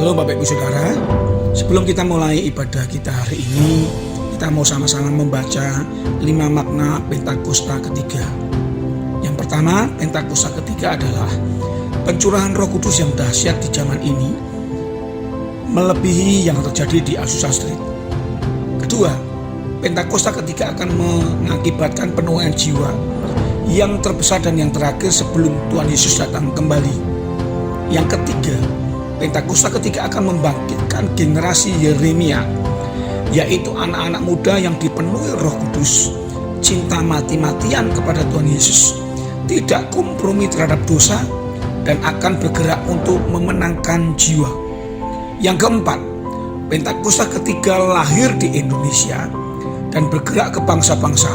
Halo Bapak Ibu Saudara, sebelum kita mulai ibadah kita hari ini, kita mau sama-sama membaca 5 makna Pentakosta ketiga. Yang pertama, Pentakosta ketiga adalah pencurahan Roh Kudus yang dahsyat di zaman ini, melebihi yang terjadi di Azusa Street. Kedua, Pentakosta ketiga akan mengakibatkan penuaian jiwa yang terbesar dan yang terakhir sebelum Tuhan Yesus datang kembali. Yang ketiga, Pentakosta ketiga akan membangkitkan generasi Yeremia, yaitu anak-anak muda yang dipenuhi Roh Kudus, cinta mati-matian kepada Tuhan Yesus, tidak kompromi terhadap dosa, dan akan bergerak untuk memenangkan jiwa. Yang keempat, Pentakosta ketiga lahir di Indonesia dan bergerak ke bangsa-bangsa.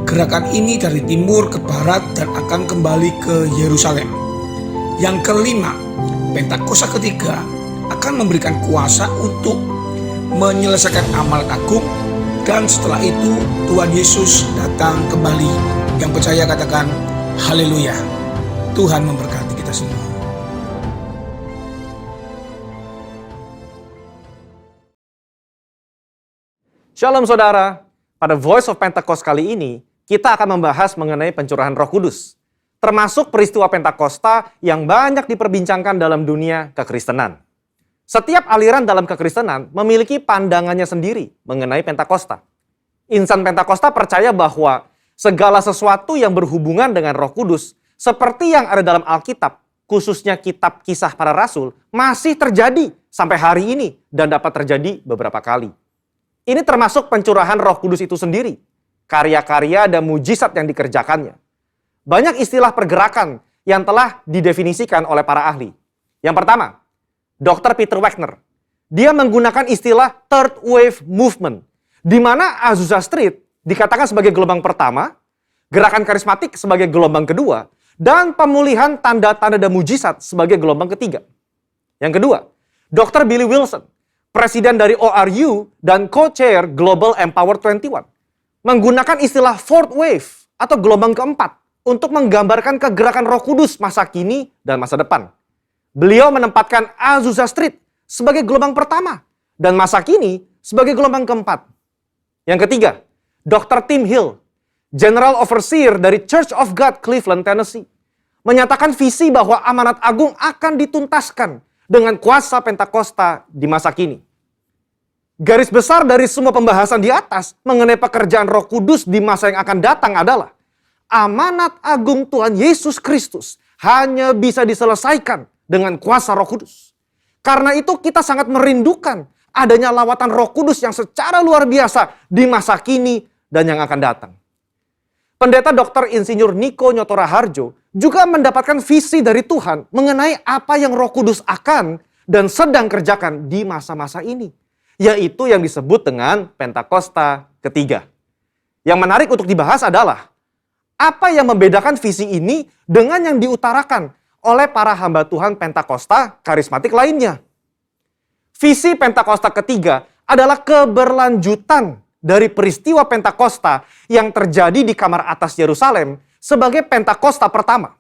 Gerakan ini dari timur ke barat dan akan kembali ke Yerusalem. Yang kelima, Pentakosta ketiga akan memberikan kuasa untuk menyelesaikan amanat agung, dan setelah itu Tuhan Yesus datang kembali. Yang percaya katakan haleluya. Tuhan memberkati kita semua. Shalom saudara, pada Voice of Pentecost kali ini kita akan membahas mengenai pencurahan Roh Kudus, termasuk peristiwa Pentakosta yang banyak diperbincangkan dalam dunia kekristenan. Setiap aliran dalam kekristenan memiliki pandangannya sendiri mengenai Pentakosta. Insan Pentakosta percaya bahwa segala sesuatu yang berhubungan dengan Roh Kudus, seperti yang ada dalam Alkitab, khususnya kitab Kisah Para Rasul, masih terjadi sampai hari ini dan dapat terjadi beberapa kali. Ini termasuk pencurahan Roh Kudus itu sendiri, karya-karya dan mujizat yang dikerjakannya. Banyak istilah pergerakan yang telah didefinisikan oleh para ahli. Yang pertama, Dr. Peter Wagner. Dia menggunakan istilah Third Wave Movement, di mana Azusa Street dikatakan sebagai gelombang pertama, gerakan karismatik sebagai gelombang kedua, dan pemulihan tanda-tanda dan mujizat sebagai gelombang ketiga. Yang kedua, Dr. Billy Wilson, presiden dari ORU dan co-chair Global Empower 21, menggunakan istilah Fourth Wave atau gelombang keempat untuk menggambarkan kegerakan Roh Kudus masa kini dan masa depan. Beliau menempatkan Azusa Street sebagai gelombang pertama dan masa kini sebagai gelombang keempat. Yang ketiga, Dr. Tim Hill, General Overseer dari Church of God Cleveland, Tennessee, menyatakan visi bahwa amanat agung akan dituntaskan dengan kuasa Pentakosta di masa kini. Garis besar dari semua pembahasan di atas mengenai pekerjaan Roh Kudus di masa yang akan datang adalah amanat agung Tuhan Yesus Kristus hanya bisa diselesaikan dengan kuasa Roh Kudus. Karena itu kita sangat merindukan adanya lawatan Roh Kudus yang secara luar biasa di masa kini dan yang akan datang. Pendeta Dr. Insinyur Niko Nyotora Harjo juga mendapatkan visi dari Tuhan mengenai apa yang Roh Kudus akan dan sedang kerjakan di masa-masa ini, yaitu yang disebut dengan Pentakosta ketiga. Yang menarik untuk dibahas adalah apa yang membedakan visi ini dengan yang diutarakan oleh para hamba Tuhan Pentakosta karismatik lainnya. Visi Pentakosta ketiga adalah keberlanjutan dari peristiwa Pentakosta yang terjadi di kamar atas Yerusalem sebagai Pentakosta pertama,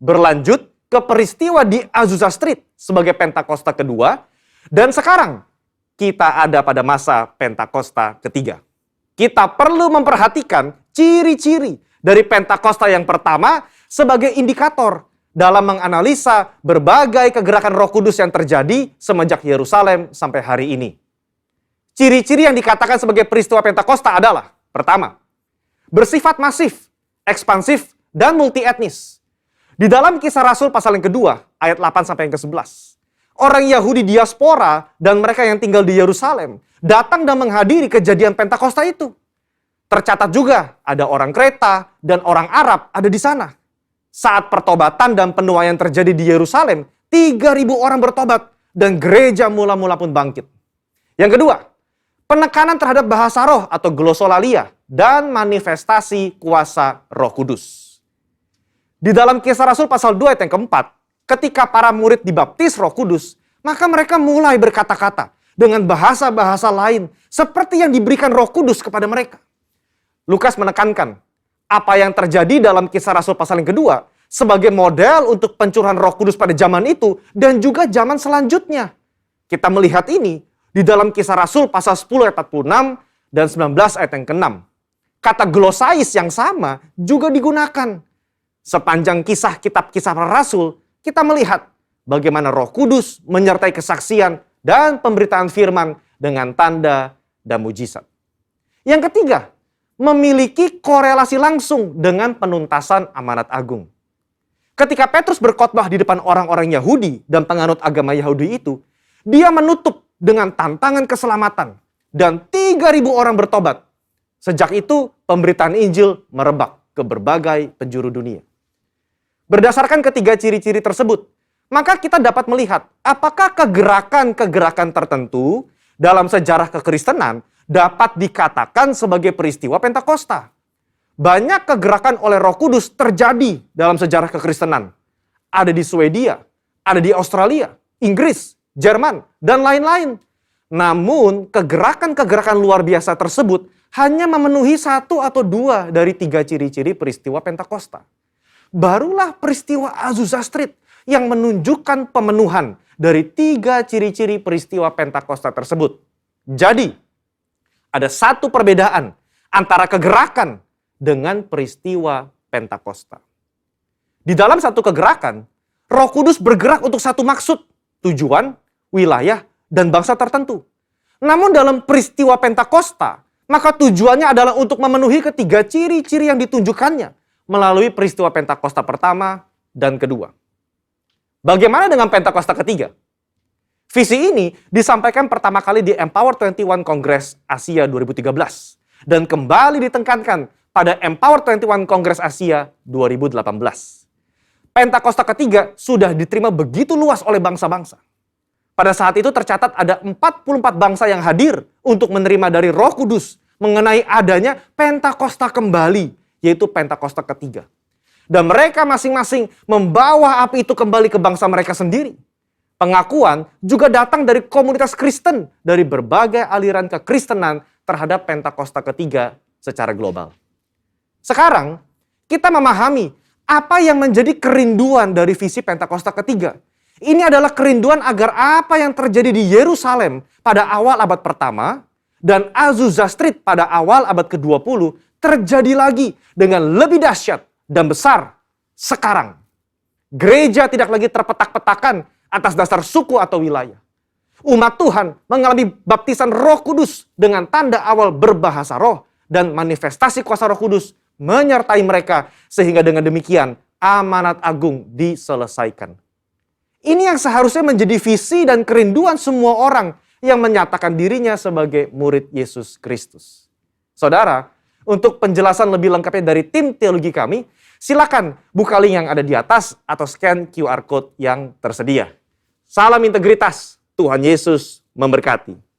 berlanjut ke peristiwa di Azusa Street sebagai Pentakosta kedua, dan sekarang kita ada pada masa Pentakosta ketiga. Kita perlu memperhatikan ciri-ciri dari Pentakosta yang pertama sebagai indikator dalam menganalisa berbagai kegerakan Roh Kudus yang terjadi semenjak Yerusalem sampai hari ini. Ciri-ciri yang dikatakan sebagai peristiwa Pentakosta adalah, pertama, bersifat masif, ekspansif, dan multi-etnis. Di dalam Kisah Rasul pasal yang kedua, ayat 8 sampai yang ke-11, orang Yahudi diaspora dan mereka yang tinggal di Yerusalem datang dan menghadiri kejadian Pentakosta itu. Tercatat juga ada orang Kreta dan orang Arab ada di sana. Saat pertobatan dan penuaian terjadi di Yerusalem, 3.000 orang bertobat dan gereja mula-mula pun bangkit. Yang kedua, penekanan terhadap bahasa roh atau glosolalia dan manifestasi kuasa Roh Kudus. Di dalam Kisah Rasul pasal 2 ayat yang keempat, ketika para murid dibaptis Roh Kudus, maka mereka mulai berkata-kata dengan bahasa-bahasa lain seperti yang diberikan Roh Kudus kepada mereka. Lukas menekankan apa yang terjadi dalam Kisah Rasul pasal yang kedua sebagai model untuk pencurahan Roh Kudus pada zaman itu dan juga zaman selanjutnya. Kita melihat ini di dalam Kisah Rasul pasal 10 ayat 46 dan 19 ayat yang ke-6. Kata glosais yang sama juga digunakan. Sepanjang kitab Kisah para Rasul, kita melihat bagaimana Roh Kudus menyertai kesaksian dan pemberitaan firman dengan tanda dan mujizat. Yang ketiga, memiliki korelasi langsung dengan penuntasan amanat agung. Ketika Petrus berkhotbah di depan orang-orang Yahudi dan penganut agama Yahudi itu, dia menutup dengan tantangan keselamatan dan 3.000 orang bertobat. Sejak itu, pemberitaan Injil merebak ke berbagai penjuru dunia. Berdasarkan ketiga ciri-ciri tersebut, maka kita dapat melihat apakah kegerakan-kegerakan tertentu dalam sejarah kekristenan dapat dikatakan sebagai peristiwa Pentakosta. Banyak kegerakan oleh Roh Kudus terjadi dalam sejarah kekristenan. Ada di Swedia, ada di Australia, Inggris, Jerman, dan lain-lain. Namun, kegerakan-kegerakan luar biasa tersebut hanya memenuhi 1 atau 2 dari 3 ciri-ciri peristiwa Pentakosta. Barulah peristiwa Azusa Street yang menunjukkan pemenuhan dari 3 ciri-ciri peristiwa Pentakosta tersebut. Jadi, ada satu perbedaan antara kegerakan dengan peristiwa Pentakosta. Di dalam satu kegerakan, Roh Kudus bergerak untuk satu maksud, tujuan, wilayah, dan bangsa tertentu. Namun dalam peristiwa Pentakosta, maka tujuannya adalah untuk memenuhi ketiga ciri-ciri yang ditunjukkannya melalui peristiwa Pentakosta pertama dan kedua. Bagaimana dengan Pentakosta ketiga? Visi ini disampaikan pertama kali di Empower 21 Kongres Asia 2013 dan kembali ditekankan pada Empower 21 Kongres Asia 2018. Pentakosta ketiga sudah diterima begitu luas oleh bangsa-bangsa. Pada saat itu tercatat ada 44 bangsa yang hadir untuk menerima dari Roh Kudus mengenai adanya Pentakosta kembali, yaitu Pentakosta ketiga. Dan mereka masing-masing membawa api itu kembali ke bangsa mereka sendiri. Pengakuan juga datang dari komunitas Kristen dari berbagai aliran kekristenan terhadap Pentakosta ketiga secara global. Sekarang, kita memahami apa yang menjadi kerinduan dari visi Pentakosta ketiga. Ini adalah kerinduan agar apa yang terjadi di Yerusalem pada awal abad pertama dan Azusa Street pada awal abad ke-20 terjadi lagi dengan lebih dahsyat dan besar sekarang. Gereja tidak lagi terpetak-petakan atas dasar suku atau wilayah. Umat Tuhan mengalami baptisan Roh Kudus dengan tanda awal berbahasa roh dan manifestasi kuasa Roh Kudus menyertai mereka sehingga dengan demikian amanat agung diselesaikan. Ini yang seharusnya menjadi visi dan kerinduan semua orang yang menyatakan dirinya sebagai murid Yesus Kristus. Saudara, untuk penjelasan lebih lengkapnya dari tim teologi kami, silakan buka link yang ada di atas atau scan QR Code yang tersedia. Salam integritas, Tuhan Yesus memberkati.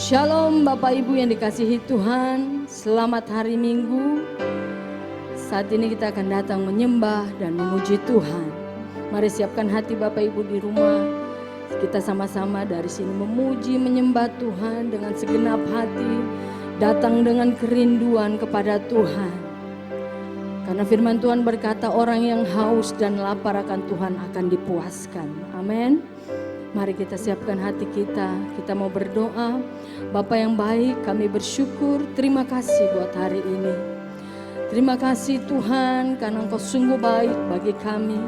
Shalom Bapak Ibu yang dikasihi Tuhan, selamat hari Minggu. Saat ini kita akan datang menyembah dan memuji Tuhan. Mari siapkan hati Bapak Ibu di rumah. Kita sama-sama dari sini memuji, menyembah Tuhan dengan segenap hati. Datang dengan kerinduan kepada Tuhan. Karena firman Tuhan berkata orang yang haus dan lapar akan Tuhan akan dipuaskan. Amin. Mari kita siapkan hati kita mau berdoa. Bapa yang baik, kami bersyukur, terima kasih buat hari ini. Terima kasih Tuhan karena Engkau sungguh baik bagi kami.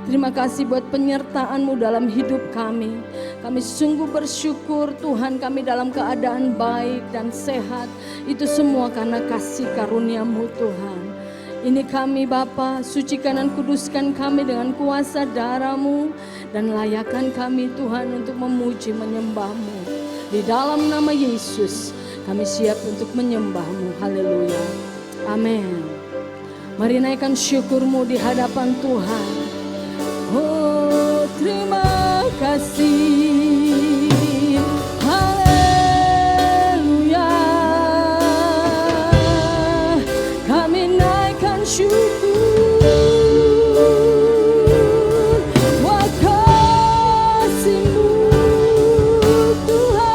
Terima kasih buat penyertaan-Mu dalam hidup kami. Kami sungguh bersyukur Tuhan, kami dalam keadaan baik dan sehat. Itu semua karena kasih karunia-Mu Tuhan. Ini kami Bapa, sucikan dan kuduskan kami dengan kuasa darah-Mu. Dan layakkan kami Tuhan untuk memuji menyembah-Mu. Di dalam nama Yesus kami siap untuk menyembah-Mu. Haleluya. Amin. Mari naikkan syukur-Mu di hadapan Tuhan. Oh terima kasih. kasih. Haleluya, kami naikkan syukur. Wah, kasih-Mu Tuhan,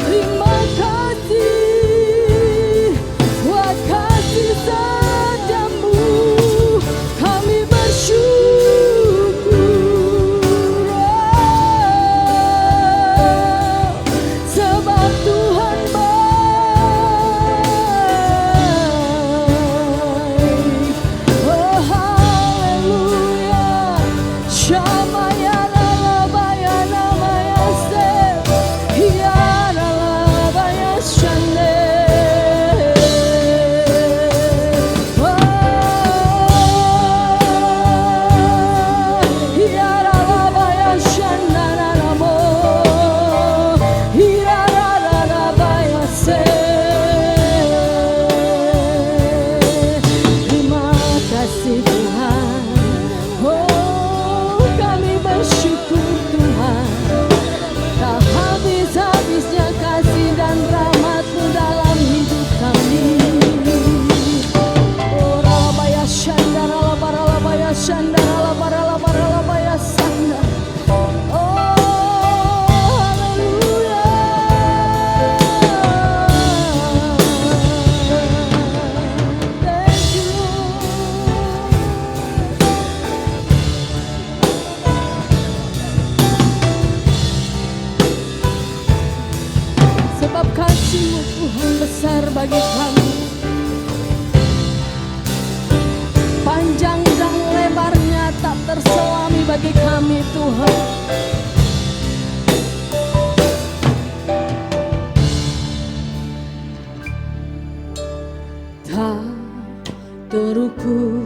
terima kasih. Wah, kasih setiamu, kami bersyukur. Sebab Tuhan baik. Oh haleluya, Shamaya Lalabaya Namaya Se, Ya Lalabaya Shande. Ya Lalabaya Shanda Namo, Ya Lalabaya Se. Terima kasih Tuhan, oh kami bersyukur Tuhan. Tak habis-habisnya kasih dan rahmat-Mu dalam hidup kami. Oh Ralabaya Shanda, Ralabaralabaya Shanda, Ralabaralabaralabaya Shanda. Oh haleluya. Thank you Lord. Sebab kasih-Mu Tuhan besar bagi kami, panjang dan lebarnya tak terselami bagi kami Tuhan. Tak terukur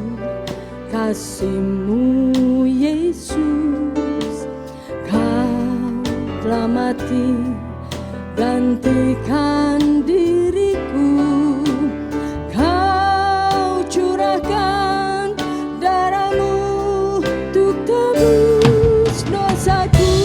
kasih-Mu Yesus, Kau telah mati gantikan diriku. Kau curahkan darah-Mu untuk tebus dosaku.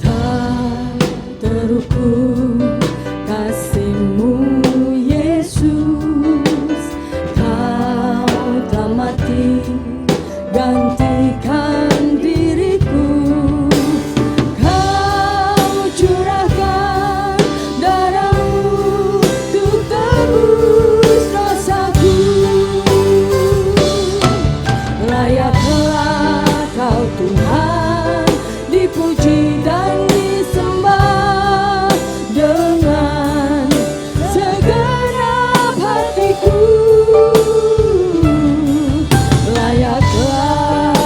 Tak terukur kasih-Mu Yesus, Kau telah mati gantikan diriku. Kau curahkan darah-Mu untuk tebus dosaku. Layaklah Kau Tuhan dipuji dan disembah dengan segenap hatiku. Layaklah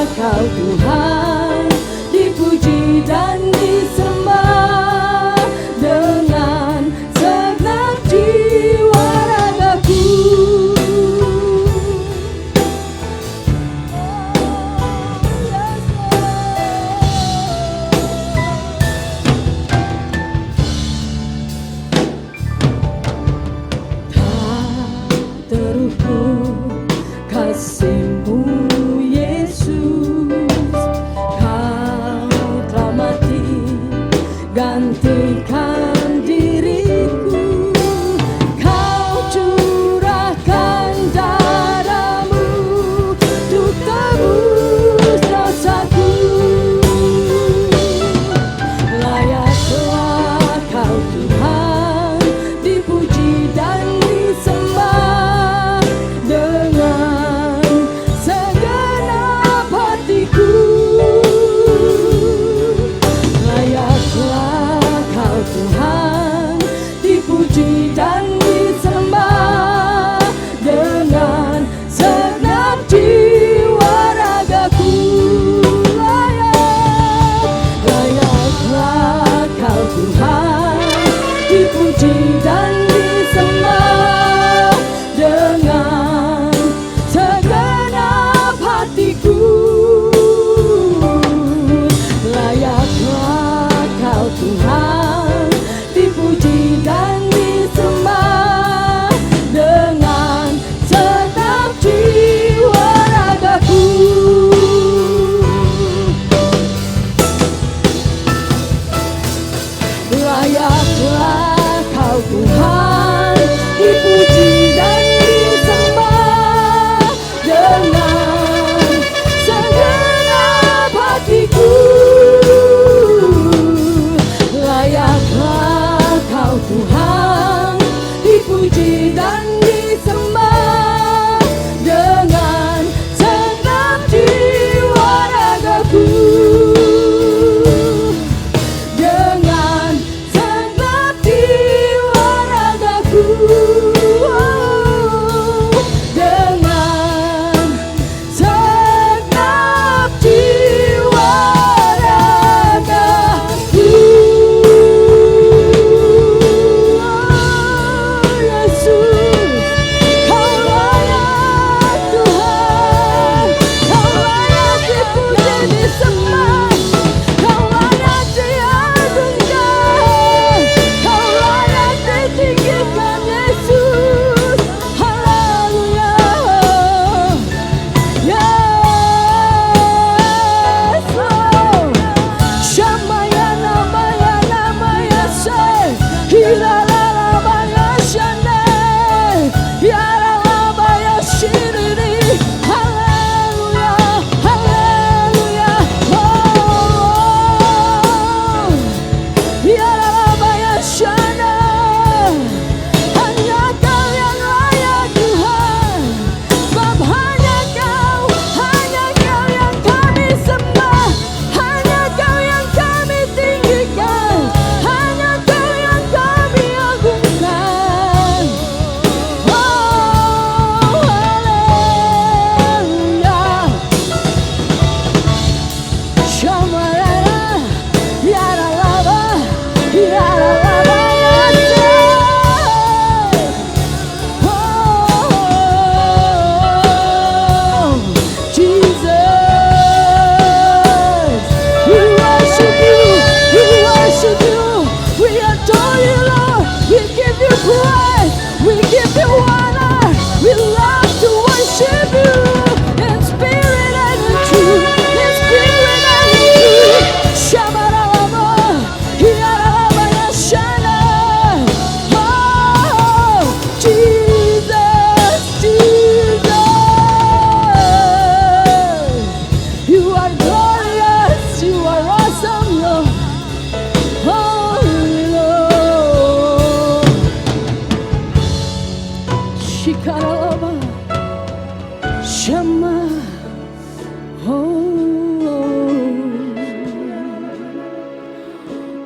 Oh,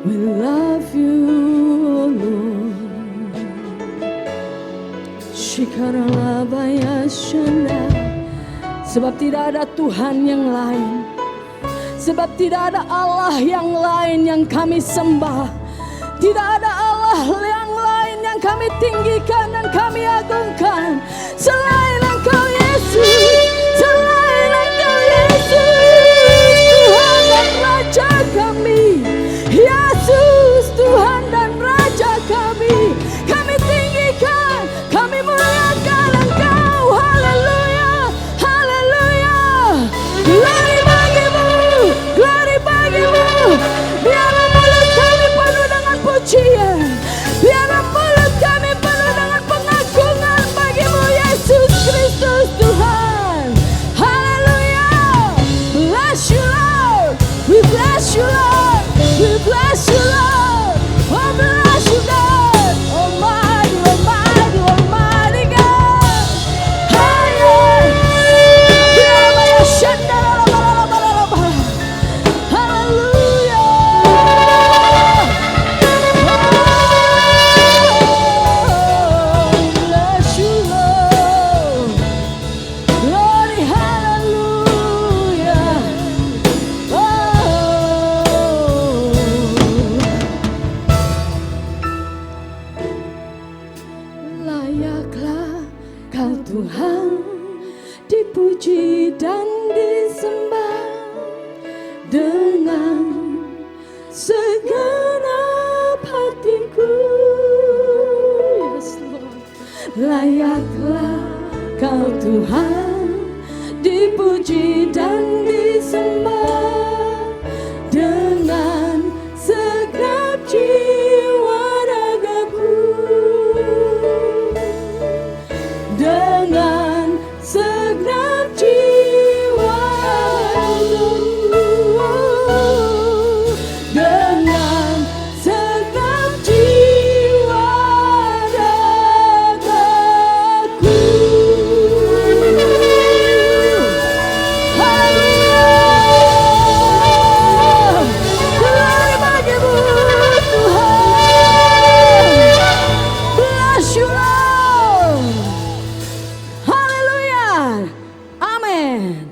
we love you, Lord. Shikaralabayashanda. Sebab tidak ada Tuhan yang lain, sebab tidak ada Allah yang lain yang kami sembah, tidak ada Allah yang lain yang kami tinggikan dan kami agungkan selain Engkau Yesus, selain Engkau Yesus, Tuhan dan Raja kami. Yesus Tuhan dan Raja kami, kami tinggikan, kami muliakan Engkau. Haleluya, haleluya. Glory bagimu, glory bagimu. Biarlah mulut kami penuh dengan pujian, biarlah mulut kami penuh dengan pengagungan bagimu Yesus Kristus Tuhan. Haleluya. Bless you Lord, we bless you Lord, we bless you Lord. Oh bless you God, Almighty, Almighty, Almighty God. Layaklah Kau Tuhan dipuji dan disembah dengan segenap hatiku. Yes, Lord. Layaklah Kau Tuhan dipuji dan disembah dengan segenap jiwa ragaku, dengan segenap jiwa ragaku, dengan segenap jiwa ragaku. Haleluya. Glory bagimu Tuhan. Bless you Lord. Haleluya. Amin.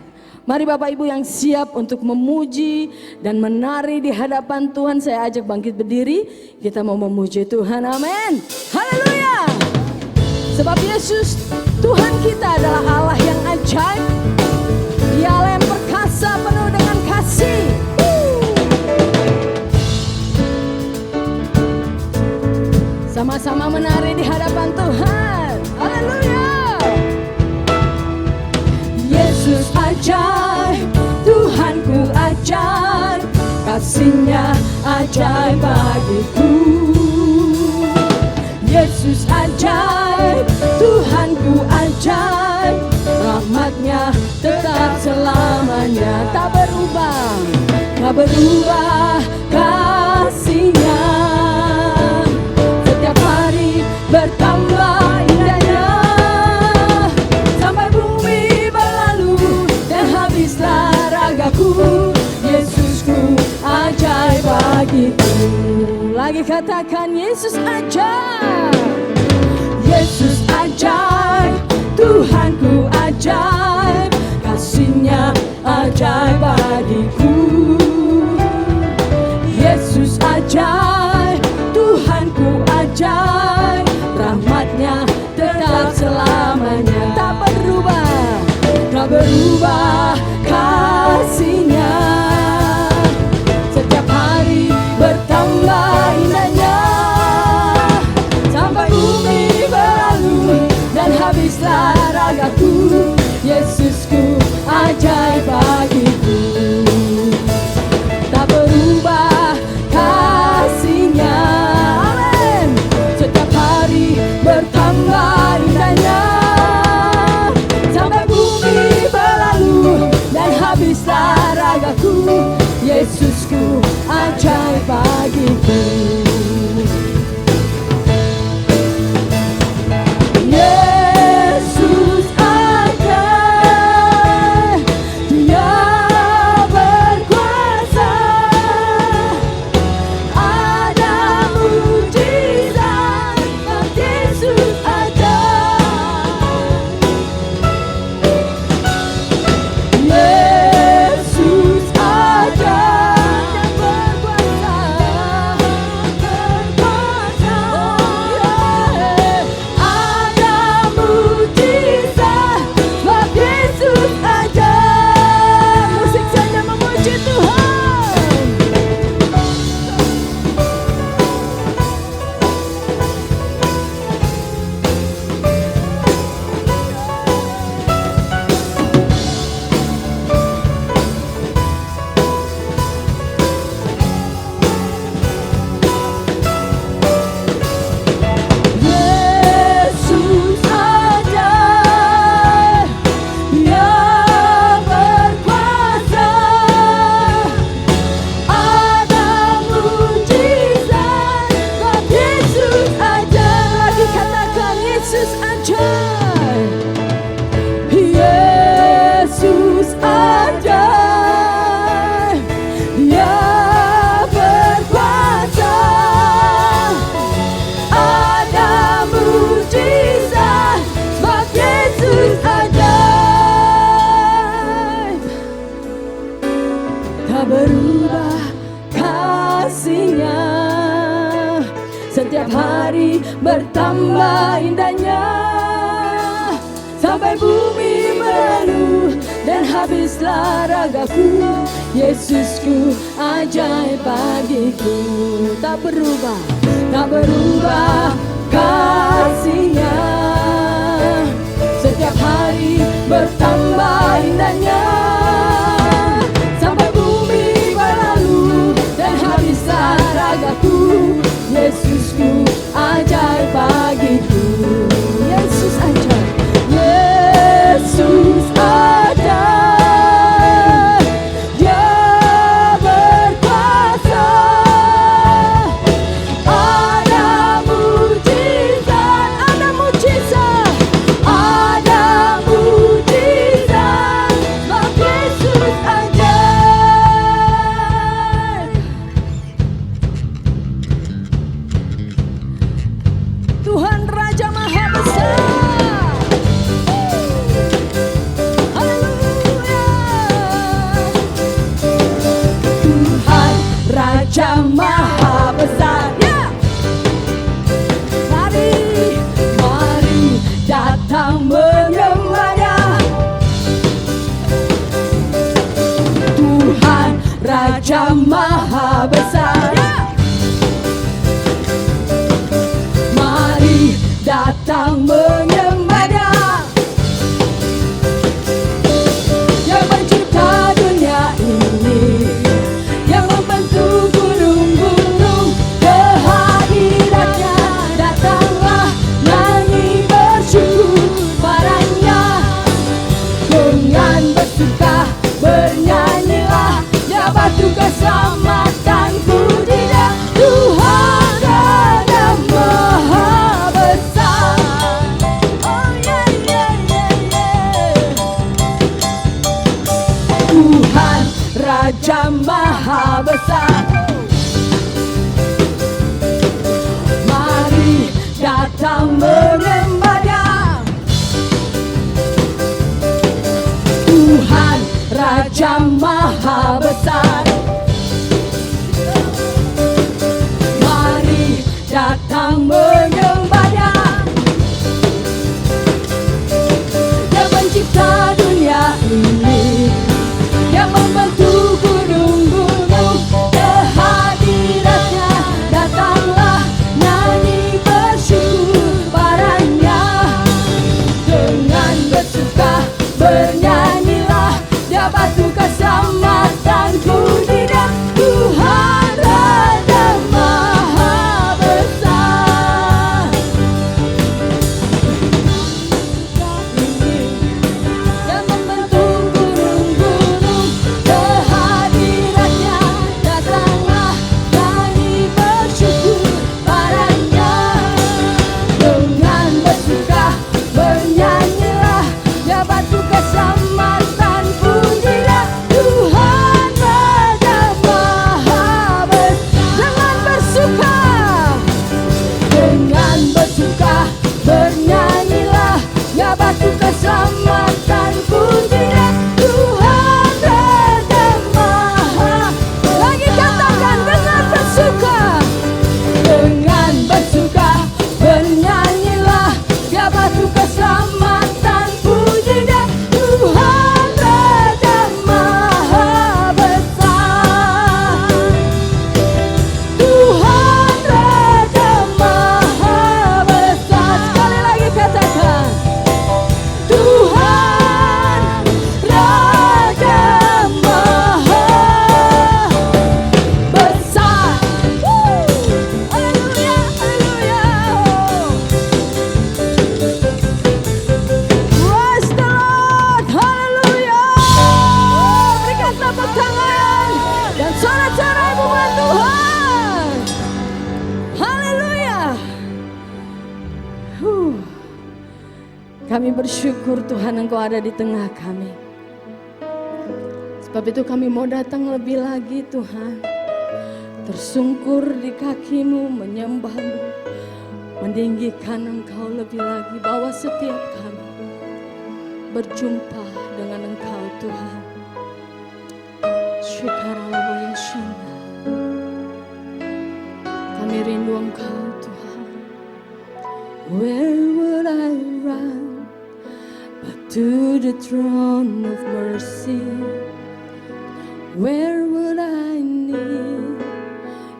Mari Bapak Ibu yang siap untuk memuji dan menari di hadapan Tuhan, saya ajak bangkit berdiri. Kita mau memuji Tuhan. Amin. Haleluya. Sebab Yesus Tuhan kita adalah Allah yang ajaib. Dia Allah yang perkasa penuh dengan kasih. Sama-sama menari di hadapan Tuhan. Haleluya. Yesus ajaib, Tuhanku ajaib, kasih-Nya ajaib bagiku. Yesus ajaib, Tuhanku ajaib, rahmat-Nya tetap selamanya, tak berubah, tak berubah kasih-Nya. Setiap hari bertambah indahnya, sampai bumi berlalu dan habislah ragaku. Yesusku ajaib bagiku. Lagi katakan Yesus ajaib. Yesus ajaib, Tuhanku ajaib, kasih-Nya ajaib bagiku. Yesus ajaib, Tuhanku ajaib, rahmat-Nya tetap selamanya, tak berubah, tak berubah kasih-Nya. Setiap hari bertambah indahnya, sampai bumi berlalu dan habislah ragaku. Yesusku ajaib bagiku. tak berubah kasih-Nya. Setiap hari bertambah indahnya, sampai bumi berlalu dan habislah ragaku. Yesusku ajaib bagiku. Tak berubah kasih-Nya. Setiap hari bertambah indahnya, sampai bumi berlalu dan habislah ragaku. Yesusku ajaib bagiku. Yesus ajaib, Yesus ajaib, Dia berkuasa. Ada mujizat, ada mujizat, ada mujizat, sebab Yesus ajaib. Tuhan Raja Maha Besar. Haleluya. Tuhan Raja Maha Besar. Ya. Mari, mari datang menyembah-Nya. Tuhan Raja Maha Besar. Ya. Mari datang menyembah-Nya, yang mencipta dunia ini, yang membentuk gunung-gunung. Kehadiran-Nya datanglah, nyanyi bersyukur padanya. Dengan bersuka bernyanyilah, Dia batu keselamatanku. Dia Tuhan Raja Maha Besar. Oh yeah, yeah, yeah, yeah. Tuhan Raja Maha Besar. Mari datang menyembah-Nya. Tuhan Raja Maha Besar. Mari datang menyembah-Nya, yang mencipta dunia ini, yang membentuk gunung-gunung. Kehadiran-Nya datanglah, nyanyi bersyukur padanya. Dengan bersuka bernyanyilah, Dia batu keselamatanku. Dia Tuhan Raja Maha Besar. Yang membentuk gunung-gunung. Kehadiran-Nya datanglah, nyanyi bersyukur padanya. Dengan bersuka bernyanyilah, Dia batu keselamatanku. Dia Tuhan Raja Maha Besar. Dengan bersuka bernyanyilah, Dia batu keselamatanku. Dia Tuhan Raja Maha. Lagi katakan, dengan bersuka. Dengan bersuka bernyanyilah, Dia batu keselamatanku. Dia Tuhan Raja Maha Besar. Tuhan Raja Maha Besar. Sekali lagi katakan, Tuhan Raja Maha Besar. Haleluya, haleluya. Praise the Lord, haleluya. Berikan tepuk tangan dan sorak-sorai buat Tuhan. Haleluya. Kami bersyukur Tuhan, Engkau ada di tengah kami. Sebab itu kami mau datang lebih lagi Tuhan, tersungkur di kaki-Mu, menyembah-Mu, meninggikan Engkau lebih lagi, bahwa setiap kami berjumpa dengan Engkau Tuhan. Syukur the throne of mercy, where would I kneel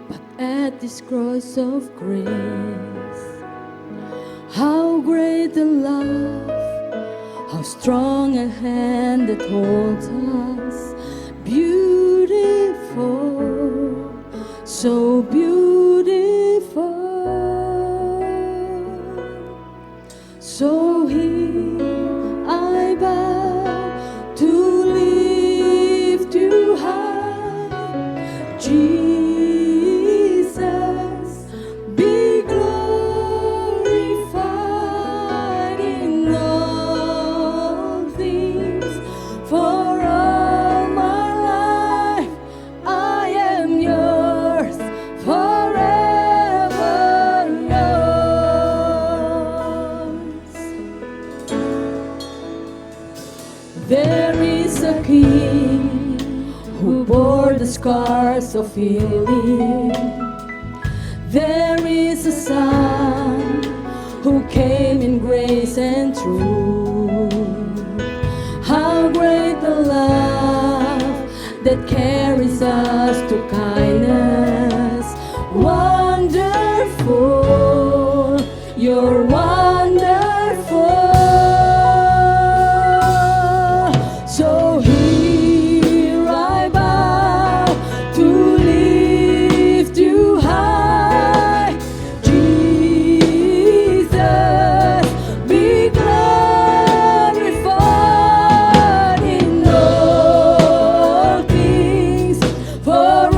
but at this cross of grace? How great the love, how strong a hand that holds us, beautiful, so beautiful. So here I bow to lift you high, Jesus, be glorified in all things. For all my life I am yours, forever yours. There is a King who bore the scars of healing. There is a Son who came in grace and truth. How great the love that carries us to kindness. Wonderful, you're wonderful. So here I bow to lift you high, Jesus, be glorified in all things. For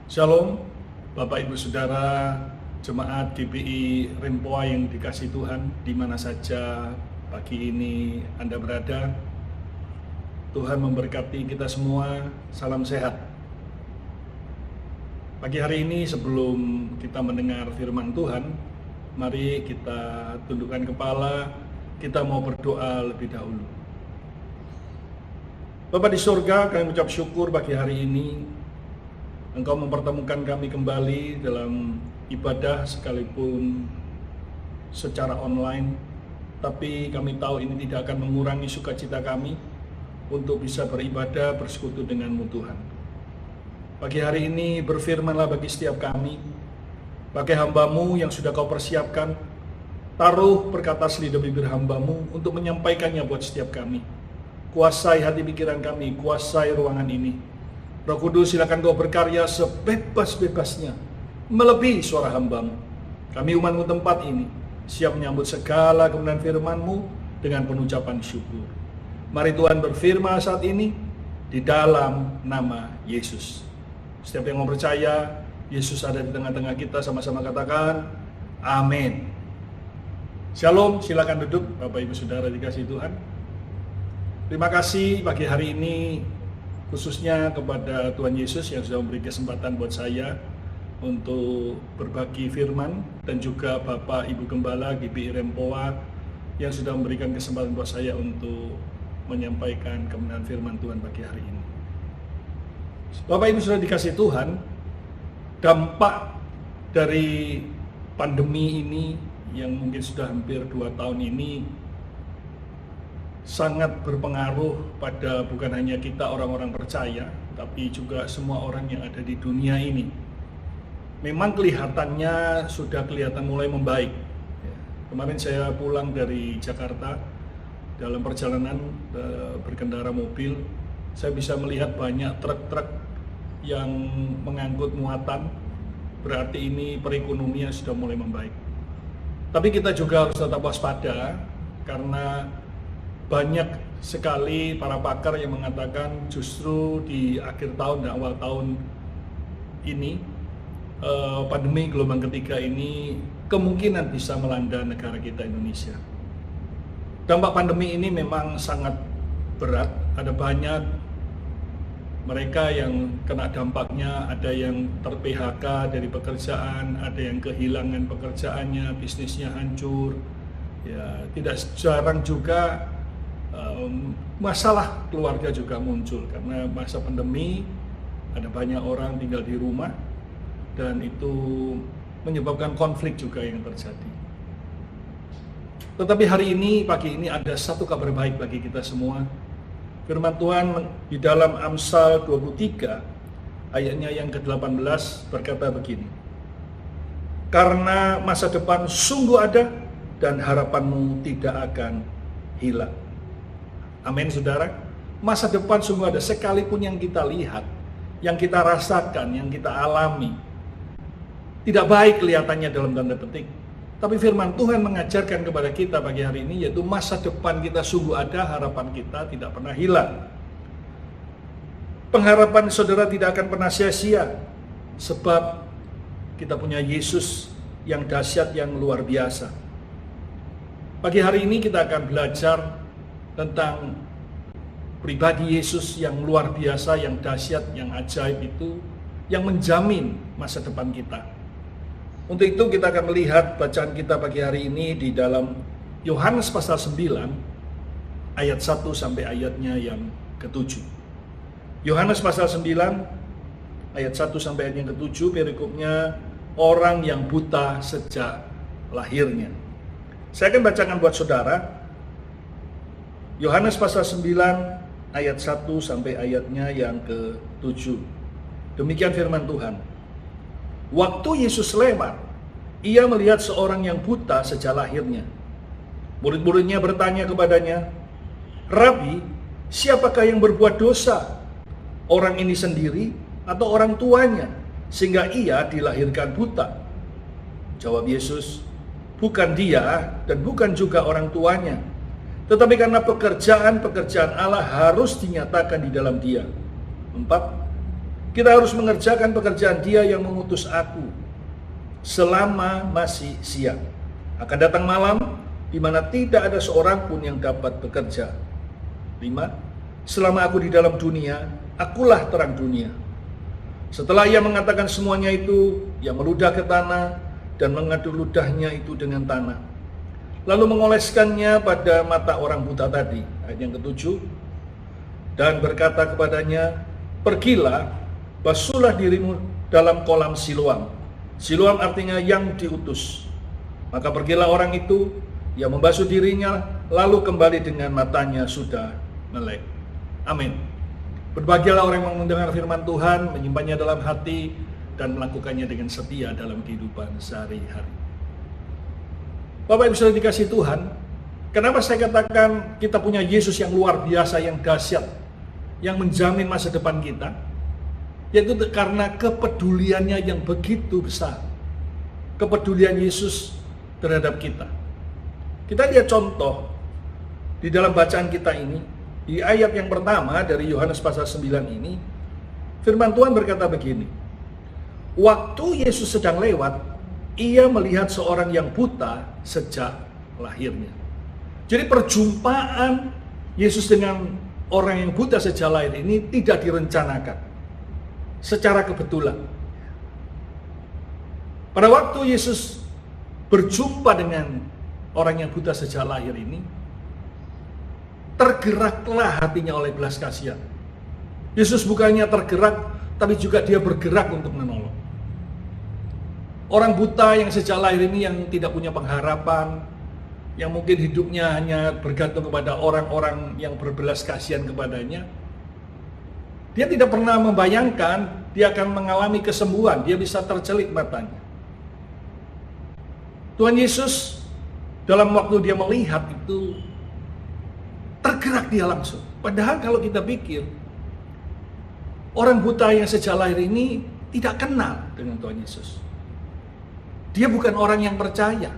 Shalom, Bapak Ibu Saudara, jemaat GBI Rempoa yang dikasih Tuhan, di mana saja pagi ini Anda berada. Tuhan memberkati kita semua, salam sehat. Pagi hari ini sebelum kita mendengar firman Tuhan, mari kita tundukkan kepala, kita mau berdoa lebih dahulu. Bapa di surga, kami ucap syukur pagi hari ini Engkau mempertemukan kami kembali dalam ibadah sekalipun secara online, tapi kami tahu ini tidak akan mengurangi sukacita kami untuk bisa beribadah bersekutu dengan-Mu Tuhan. Pagi hari ini berfirmanlah bagi setiap kami, pakai hamba-Mu yang sudah Kau persiapkan, taruh perkata lidah bibir hamba-Mu untuk menyampaikannya buat setiap kami. Kuasai hati pikiran kami, kuasai ruangan ini. Roh Kudus, silakan Kau berkarya sebebas-bebasnya, melebihi suara hamba-Mu. Kami umat-Mu tempat ini, siap menyambut segala kebenaran firman-Mu dengan pengucapan syukur. Mari Tuhan berfirman saat ini, di dalam nama Yesus. Setiap yang mau percaya, Yesus ada di tengah-tengah kita, sama-sama katakan, amin. Shalom, silakan duduk Bapak Ibu Saudara dikasih Tuhan. Terima kasih pagi hari ini, khususnya kepada Tuhan Yesus yang sudah memberi kesempatan buat saya untuk berbagi firman, dan juga Bapak Ibu Gembala GBI Rempoa yang sudah memberikan kesempatan buat saya untuk menyampaikan kebenaran firman Tuhan pagi hari ini. Bapak Ibu sudah dikasih Tuhan, dampak dari pandemi ini yang mungkin sudah hampir 2 tahun ini sangat berpengaruh pada bukan hanya kita orang-orang percaya, tapi juga semua orang yang ada di dunia ini. Memang kelihatannya sudah kelihatan mulai membaik. Kemarin saya pulang dari Jakarta, dalam perjalanan berkendara mobil, saya bisa melihat banyak truk-truk yang mengangkut muatan, berarti ini perekonomian sudah mulai membaik. Tapi kita juga harus tetap waspada, karena banyak sekali para pakar yang mengatakan justru di akhir tahun dan awal tahun ini, pandemi gelombang ketiga ini kemungkinan bisa melanda negara kita Indonesia. Dampak pandemi ini memang sangat berat, ada banyak mereka yang kena dampaknya, ada yang ter-PHK dari pekerjaan, ada yang kehilangan pekerjaannya, bisnisnya hancur. Ya, tidak jarang juga masalah keluarga juga muncul karena masa pandemi, ada banyak orang tinggal di rumah dan itu menyebabkan konflik juga yang terjadi. Tetapi hari ini, pagi ini ada satu kabar baik bagi kita semua. Firman Tuhan di dalam Amsal 23 ayatnya yang ke-18 berkata begini, karena masa depan sungguh ada dan harapanmu tidak akan hilang. Amin saudara. Masa depan sungguh ada, sekalipun yang kita lihat, yang kita rasakan, yang kita alami tidak baik kelihatannya dalam tanda petik, tapi firman Tuhan mengajarkan kepada kita pagi hari ini, yaitu masa depan kita sungguh ada, harapan kita tidak pernah hilang. Pengharapan saudara tidak akan pernah sia-sia, sebab kita punya Yesus yang dahsyat, yang luar biasa. Pagi hari ini kita akan belajar tentang pribadi Yesus yang luar biasa, yang dahsyat, yang ajaib itu, yang menjamin masa depan kita. Untuk itu kita akan melihat bacaan kita pagi hari ini di dalam Yohanes pasal 9 ayat 1 sampai ayatnya yang ke-7. Yohanes pasal 9 ayat 1 sampai ayat yang ke-7, perikopnya orang yang buta sejak lahirnya. Saya akan bacakan buat saudara. Yohanes pasal 9 ayat 1 sampai ayatnya yang ke-7. Demikian firman Tuhan. Waktu Yesus lewat, ia melihat seorang yang buta sejak lahirnya. Murid-muridnya bertanya kepadanya, Rabi, siapakah yang berbuat dosa? Orang ini sendiri atau orang tuanya, sehingga ia dilahirkan buta? Jawab Yesus, bukan dia dan bukan juga orang tuanya, tetapi karena pekerjaan-pekerjaan Allah harus dinyatakan di dalam dia. 4. Kita harus mengerjakan pekerjaan Dia yang mengutus aku selama masih siang. Akan datang malam di mana tidak ada seorang pun yang dapat bekerja. 5. Selama aku di dalam dunia, akulah terang dunia. Setelah ia mengatakan semuanya itu, ia meludah ke tanah dan mengadu ludahnya itu dengan tanah. Lalu mengoleskannya pada mata orang buta tadi. Ayat yang ke-7. Dan berkata kepadanya, pergilah, basuhlah dirimu dalam kolam Siloam. Siloam artinya yang diutus. Maka pergilah orang itu, ia membasuh dirinya, lalu kembali dengan matanya sudah melek. Amin. Berbahagialah orang yang mendengar firman Tuhan, menyimpannya dalam hati, dan melakukannya dengan setia dalam kehidupan sehari-hari. Bapak Ibu Saudara dikasih Tuhan, kenapa saya katakan kita punya Yesus yang luar biasa, yang dahsyat, yang menjamin masa depan kita? Yaitu karena kepeduliannya yang begitu besar. Kepedulian Yesus terhadap kita. Kita lihat contoh di dalam bacaan kita ini, di ayat yang pertama dari Yohanes pasal 9 ini, firman Tuhan berkata begini, waktu Yesus sedang lewat, ia melihat seorang yang buta sejak lahirnya. Jadi perjumpaan Yesus dengan orang yang buta sejak lahir ini tidak direncanakan secara kebetulan. Pada waktu Yesus berjumpa dengan orang yang buta sejak lahir ini, tergeraklah hatinya oleh belas kasihan. Yesus bukannya tergerak, tapi juga dia bergerak untuk menolong. Orang buta yang sejak lahir ini yang tidak punya pengharapan, yang mungkin hidupnya hanya bergantung kepada orang-orang yang berbelas kasihan kepadanya, dia tidak pernah membayangkan dia akan mengalami kesembuhan, dia bisa tercelik matanya. Tuhan Yesus dalam waktu dia melihat itu, tergerak dia langsung. Padahal kalau kita pikir, orang buta yang sejak lahir ini tidak kenal dengan Tuhan Yesus. Dia bukan orang yang percaya.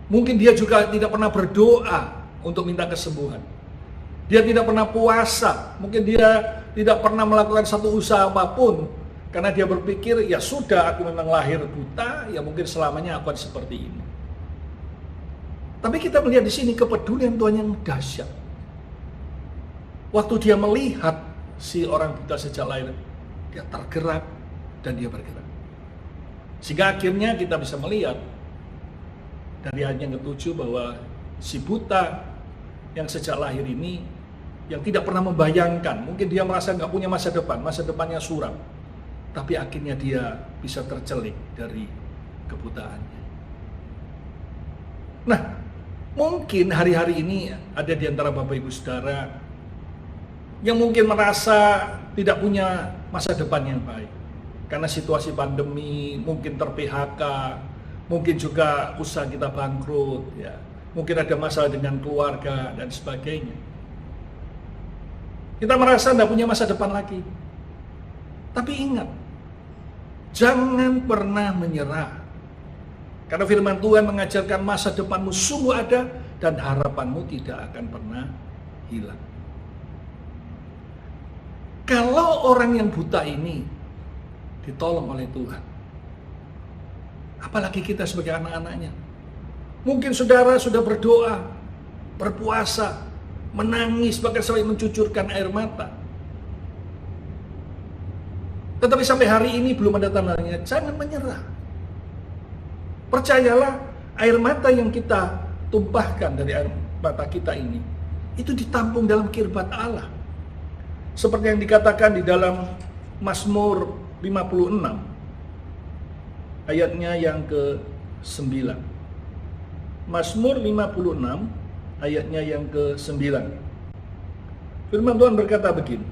Mungkin dia juga tidak pernah berdoa untuk minta kesembuhan. Dia tidak pernah puasa. Mungkin dia tidak pernah melakukan satu usaha apapun. Karena dia berpikir, ya sudah aku memang lahir buta, ya mungkin selamanya aku akan seperti ini. Tapi kita melihat di sini kepedulian Tuhan yang dahsyat. Waktu dia melihat si orang buta sejak lahir, dia tergerak dan dia bergerak. Sehingga akhirnya kita bisa melihat dari ayat yang ke-7 bahwa si buta yang sejak lahir ini, yang tidak pernah membayangkan, mungkin dia merasa nggak punya masa depannya suram, tapi akhirnya dia bisa tercelik dari kebutaannya. Nah, mungkin hari-hari ini ada di antara Bapak Ibu Saudara yang mungkin merasa tidak punya masa depan yang baik. Karena situasi pandemi, mungkin ter-PHK, mungkin juga usaha kita bangkrut, ya. Mungkin ada masalah dengan keluarga dan sebagainya. Kita merasa tidak punya masa depan lagi. Tapi ingat, jangan pernah menyerah. Karena firman Tuhan mengajarkan masa depanmu sungguh ada dan harapanmu tidak akan pernah hilang. Kalau orang yang buta ini ditolong oleh Tuhan, apalagi kita sebagai anak-anaknya. Mungkin saudara sudah berdoa, berpuasa, menangis, bahkan sampai mencucurkan air mata. Tetapi sampai hari ini belum ada tandanya. Jangan menyerah. Percayalah, air mata yang kita tumpahkan dari air mata kita ini, itu ditampung dalam kirbat Allah. Seperti yang dikatakan di dalam Mazmur 56, ayatnya yang ke-9. Mazmur 56, ayatnya yang ke-9. Firman Tuhan berkata begini,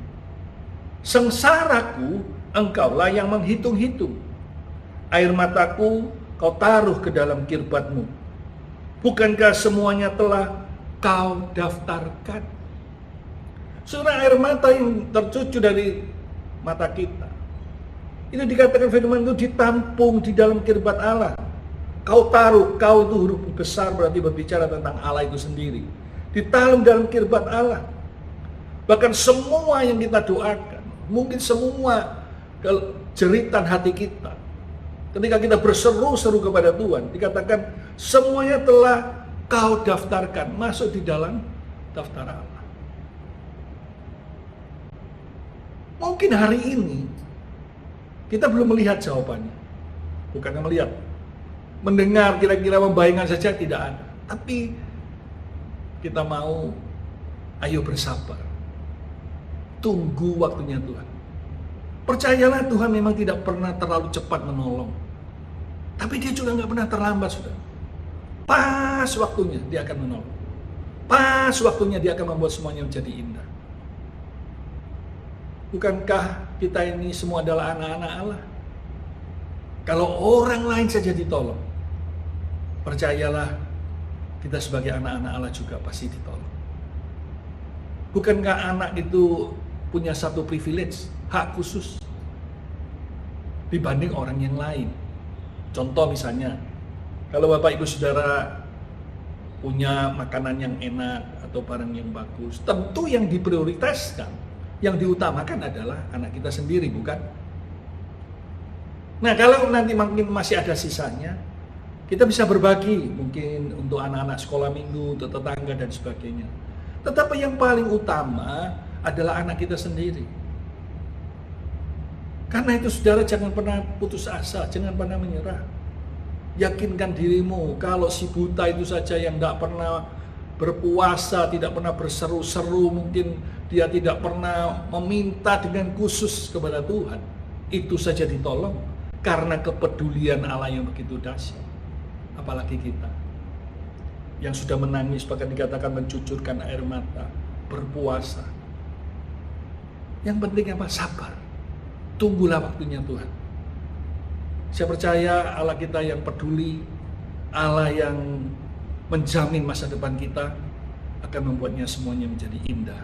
sengsaraku engkaulah yang menghitung-hitung, air mataku kau taruh ke dalam kirbatmu. Bukankah semuanya telah kau daftarkan? Saudara, air mata yang tercucur dari mata kita, itu dikatakan firman itu ditampung di dalam kirbat Allah. Kau taruh, kau itu huruf besar berarti berbicara tentang Allah itu sendiri. Ditaruh dalam kirbat Allah. Bahkan semua yang kita doakan, Mungkin semua jeritan hati kita, ketika kita berseru-seru kepada Tuhan, dikatakan semuanya telah kau daftarkan masuk di dalam daftar Allah. Mungkin hari ini kita belum melihat jawabannya. Bukannya melihat, mendengar kira-kira membayangkan saja tidak ada. Tapi kita mau, ayo bersabar. Tunggu waktunya Tuhan. Percayalah Tuhan memang tidak pernah terlalu cepat menolong. Tapi dia juga nggak pernah terlambat, saudara. Pas waktunya dia akan menolong. Pas waktunya dia akan membuat semuanya menjadi indah. Bukankah kita ini semua adalah anak-anak Allah? Kalau orang lain saja ditolong, percayalah kita sebagai anak-anak Allah juga pasti ditolong. Bukankah anak itu punya satu privilege, hak khusus dibanding orang yang lain? Contoh misalnya, kalau Bapak Ibu Saudara punya makanan yang enak atau barang yang bagus, tentu yang diprioritaskan, yang diutamakan adalah anak kita sendiri, bukan? Nah, kalau nanti mungkin masih ada sisanya, kita bisa berbagi mungkin untuk anak-anak sekolah minggu, untuk tetangga dan sebagainya. Tetapi yang paling utama adalah anak kita sendiri. Karena itu saudara jangan pernah putus asa, jangan pernah menyerah. Yakinkan dirimu, kalau si buta itu saja yang tidak pernah berpuasa, tidak pernah berseru-seru, mungkin dia tidak pernah meminta dengan khusus kepada Tuhan, itu saja ditolong karena kepedulian Allah yang begitu dahsyat. Apalagi kita yang sudah menangis, bahkan dikatakan mencucurkan air mata, berpuasa. Yang penting apa? Sabar. Tunggulah waktunya Tuhan. Saya percaya Allah kita yang peduli, Allah yang menjamin masa depan kita, akan membuatnya semuanya menjadi indah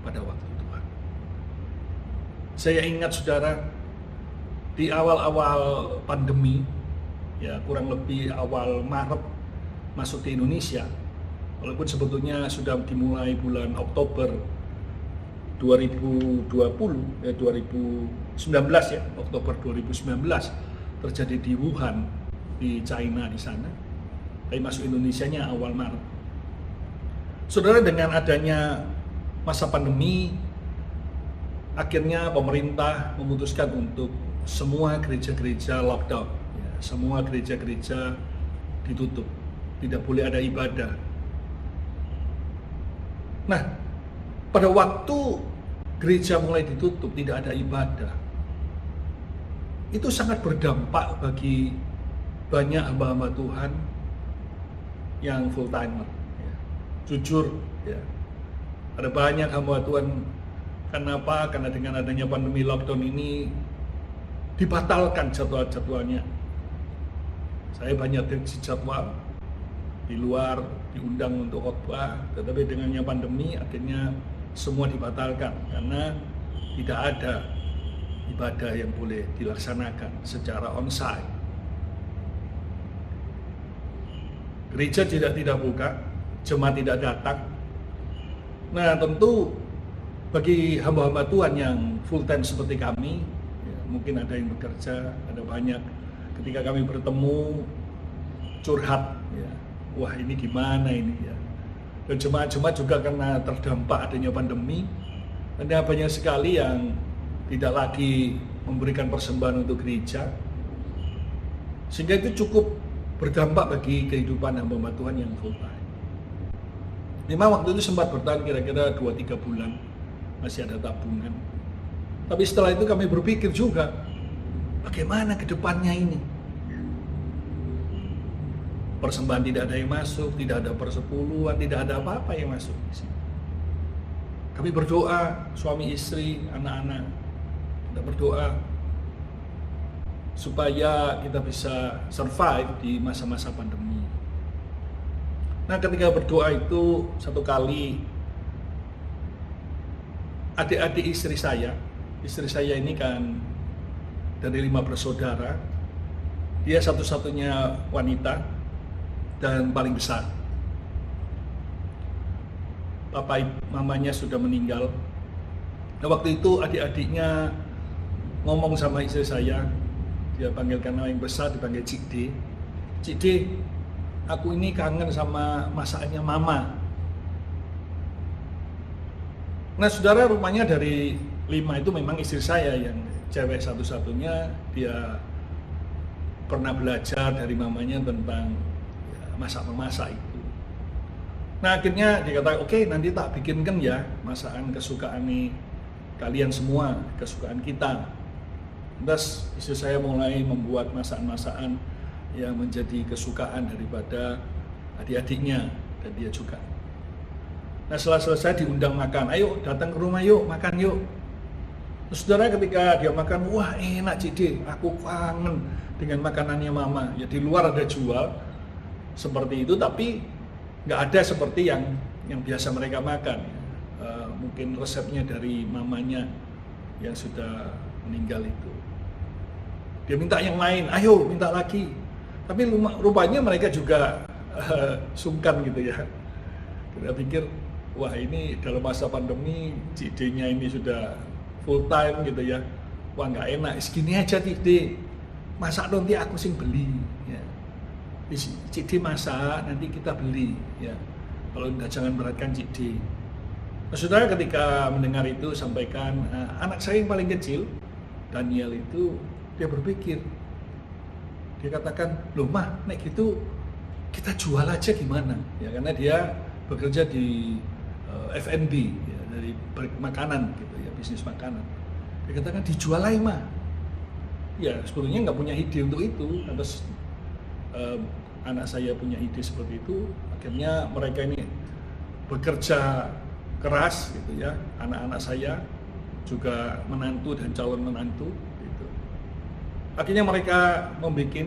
pada waktu Tuhan. Saya ingat saudara, di awal-awal pandemi, ya kurang lebih awal Maret masuk ke Indonesia, walaupun sebetulnya sudah dimulai bulan Oktober 2019 ya, Oktober 2019 terjadi di Wuhan, di China di sana. Tapi masuk Indonesianya awal Maret. Saudara, dengan adanya masa pandemi, akhirnya pemerintah memutuskan untuk semua gereja-gereja lockdown, ya, semua gereja-gereja ditutup, tidak boleh ada ibadah. Nah, pada waktu gereja mulai ditutup, tidak ada ibadah, itu sangat berdampak bagi banyak hamba-hamba Tuhan yang full timer. Ya. Jujur, ya, ada banyak hamba Tuhan. Kenapa? Karena dengan adanya pandemi lockdown ini dibatalkan jadwal-jadwalnya. Saya banyak jadwal di luar, diundang untuk khotbah, tetapi dengannya pandemi akhirnya semua dibatalkan karena tidak ada ibadah yang boleh dilaksanakan secara onsite. Gereja tidak buka, jemaat tidak datang. Nah, tentu bagi hamba-hamba Tuhan yang full time seperti kami, ya, mungkin ada yang bekerja, ada banyak. Ketika kami bertemu, curhat, ya, wah ini gimana ini ya. Dan jemaat-jemaat juga karena terdampak adanya pandemi, ada banyak sekali yang tidak lagi memberikan persembahan untuk gereja, sehingga itu cukup berdampak bagi kehidupan hamba Tuhan yang full time. Memang waktu itu sempat bertahan kira-kira 2-3 bulan, masih ada tabungan. Tapi setelah itu kami berpikir juga, bagaimana ke depannya ini? Persembahan tidak ada yang masuk, tidak ada persepuluhan, tidak ada apa-apa yang masuk di sini. Kami berdoa, suami istri, anak-anak, kita berdoa supaya kita bisa survive di masa-masa pandemi. Nah, ketika berdoa itu satu kali adik-adik istri saya ini kan dari 5 bersaudara, dia satu-satunya wanita dan paling besar. Mamanya sudah meninggal Nah, waktu itu adik-adiknya ngomong sama istri saya, dia panggilkan nama yang besar, dipanggil Cik D. Cik D, aku ini kangen sama masakannya Mama. Nah, saudara, rupanya dari 5 itu memang istri saya yang cewek satu-satunya. Dia pernah belajar dari mamanya tentang masak-memasak itu. Nah, akhirnya dia kata, oke, nanti tak bikinkan ya masakan kesukaan nih kalian semua, kesukaan kita. Terus istri saya mulai membuat masakan-masakan yang menjadi kesukaan daripada adik-adiknya dan dia juga. Nah, setelah selesai diundang makan, ayo datang ke rumah yuk, makan yuk. Terus, saudara, ketika dia makan, wah enak Cik D, aku kangen dengan makanannya Mama. Ya, di luar ada jual seperti itu, tapi nggak ada seperti yang biasa mereka makan. Mungkin resepnya dari mamanya yang sudah meninggal itu. Dia minta yang lain, ayo minta lagi. Tapi rupanya mereka juga sungkan gitu ya. Kita pikir, wah ini dalam masa pandemi Cik D-nya ini sudah full time gitu ya. Wah nggak enak, segini aja Cik D, masak nanti aku sing beli ya. Cik D masak, nanti kita beli ya. Kalau enggak jangan beratkan Cik D. Nah, saudara, ketika mendengar itu sampaikan, anak saya yang paling kecil, Daniel itu, dia berpikir, dia katakan, loh mah, nek gitu kita jual aja gimana? Ya, karena dia bekerja di F&B, ya, dari makanan gitu ya, bisnis makanan. Dia katakan dijual aja mah. Ya, sebetulnya nggak punya ide untuk itu. Atas anak saya punya ide seperti itu, akhirnya mereka ini bekerja keras gitu ya, anak-anak saya juga menantu dan calon menantu gitu. Akhirnya mereka membuat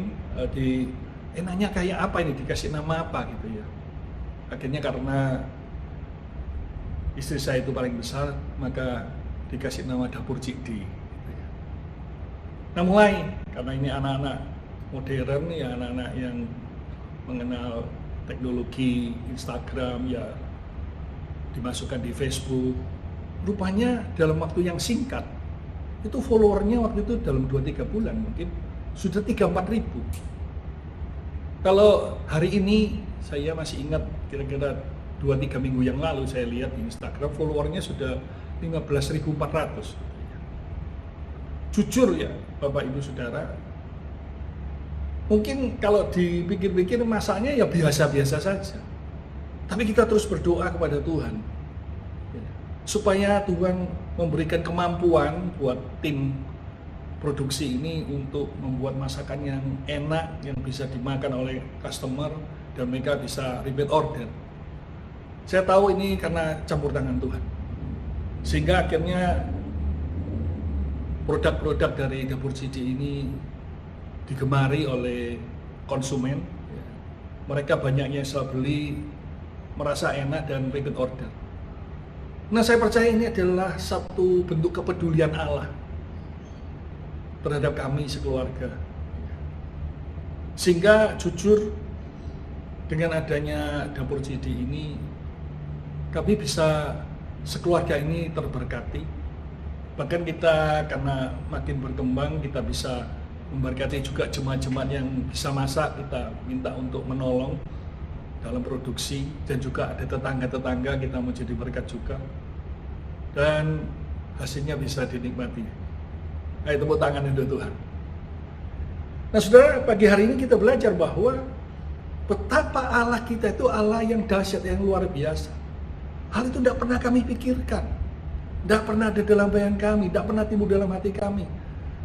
enaknya kayak apa ini, dikasih nama apa gitu ya. Akhirnya karena istri saya itu paling besar, maka dikasih nama Dapur Cik D gitu ya. Nah, mulai karena ini anak-anak modern ya, anak-anak yang mengenal teknologi Instagram ya, dimasukkan di Facebook. Rupanya dalam waktu yang singkat itu followernya waktu itu dalam 2-3 bulan mungkin sudah 3-4 ribu. Kalau hari ini saya masih ingat kira-kira 2-3 minggu yang lalu saya lihat di Instagram followernya sudah 15.400. Jujur ya Bapak Ibu Saudara, mungkin kalau dipikir-pikir masanya ya biasa-biasa saja. Tapi kita terus berdoa kepada Tuhan supaya Tuhan memberikan kemampuan buat tim produksi ini untuk membuat masakan yang enak, yang bisa dimakan oleh customer dan mereka bisa repeat order. Saya tahu ini karena campur tangan Tuhan. Sehingga akhirnya produk-produk dari Dapur Cik D ini digemari oleh konsumen. Mereka banyaknya selalu beli, merasa enak dan repeat order. Nah, saya percaya ini adalah satu bentuk kepedulian Allah terhadap kami sekeluarga. Sehingga jujur dengan adanya Dapur Cik D ini, kami bisa sekeluarga ini terberkati. Bahkan kita karena makin berkembang, kita bisa memberkati juga jemaat-jemaat yang bisa masak, kita minta untuk menolong dalam produksi, dan juga ada tetangga-tetangga kita mau jadi berkat juga, dan hasilnya bisa dinikmati. Ayo tepuk tangan untuk Tuhan. Nah, saudara, pagi hari ini kita belajar bahwa betapa Allah kita itu Allah yang dahsyat, yang luar biasa. Hal itu tidak pernah kami pikirkan, tidak pernah ada dalam bayangan kami, tidak pernah timbul dalam hati kami.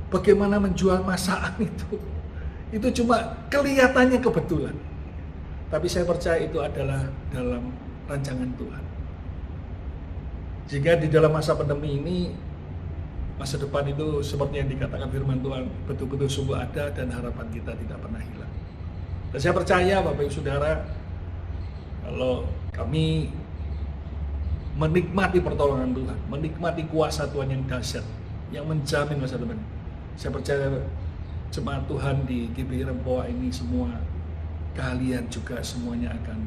Bagaimana menjual masakan itu cuma kelihatannya kebetulan. Tapi saya percaya itu adalah dalam rancangan Tuhan. Jika di dalam masa pandemi ini, masa depan itu seperti yang dikatakan firman Tuhan, betul-betul sungguh ada dan harapan kita tidak pernah hilang. Dan saya percaya Bapak Ibu Saudara, kalau kami menikmati pertolongan Tuhan, menikmati kuasa Tuhan yang dahsyat, yang menjamin masa depan, saya percaya jemaat Tuhan di GBI Rempoa ini semua, kalian juga semuanya akan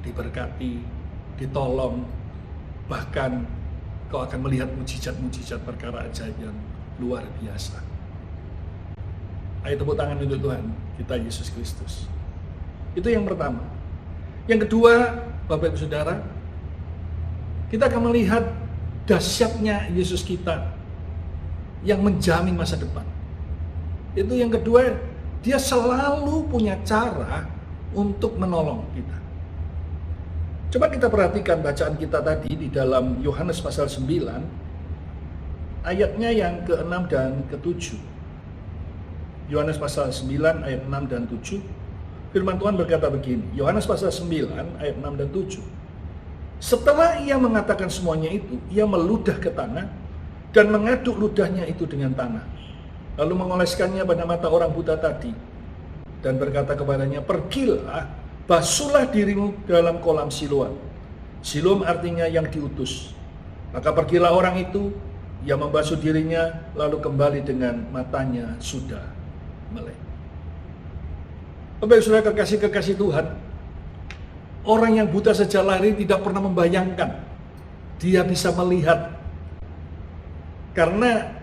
diberkati, ditolong, bahkan kau akan melihat mujizat-mujizat perkara ajaib yang luar biasa. Ayo tepuk tangan untuk Tuhan kita Yesus Kristus. Itu yang pertama. Yang kedua, Bapak Ibu Saudara, kita akan melihat dahsyatnya Yesus kita yang menjamin masa depan. Itu yang kedua, dia selalu punya cara untuk menolong kita. Coba kita perhatikan bacaan kita tadi di dalam Yohanes pasal 9, ayatnya yang ke-6 dan ke-7. Yohanes pasal 9 ayat 6 dan 7. Firman Tuhan berkata begini, Yohanes pasal 9 ayat 6 dan 7. Setelah ia mengatakan semuanya itu, ia meludah ke tanah dan mengaduk ludahnya itu dengan tanah. Lalu mengoleskannya pada mata orang buta tadi dan berkata kepadanya, pergilah, basuhlah dirimu dalam kolam Siloam. Siloam artinya yang diutus. Maka pergilah orang itu, ia membasuh dirinya, lalu kembali dengan matanya sudah melek. Bapak Saudara kekasih-kekasih Tuhan, orang yang buta sejak lahir tidak pernah membayangkan dia bisa melihat. Karena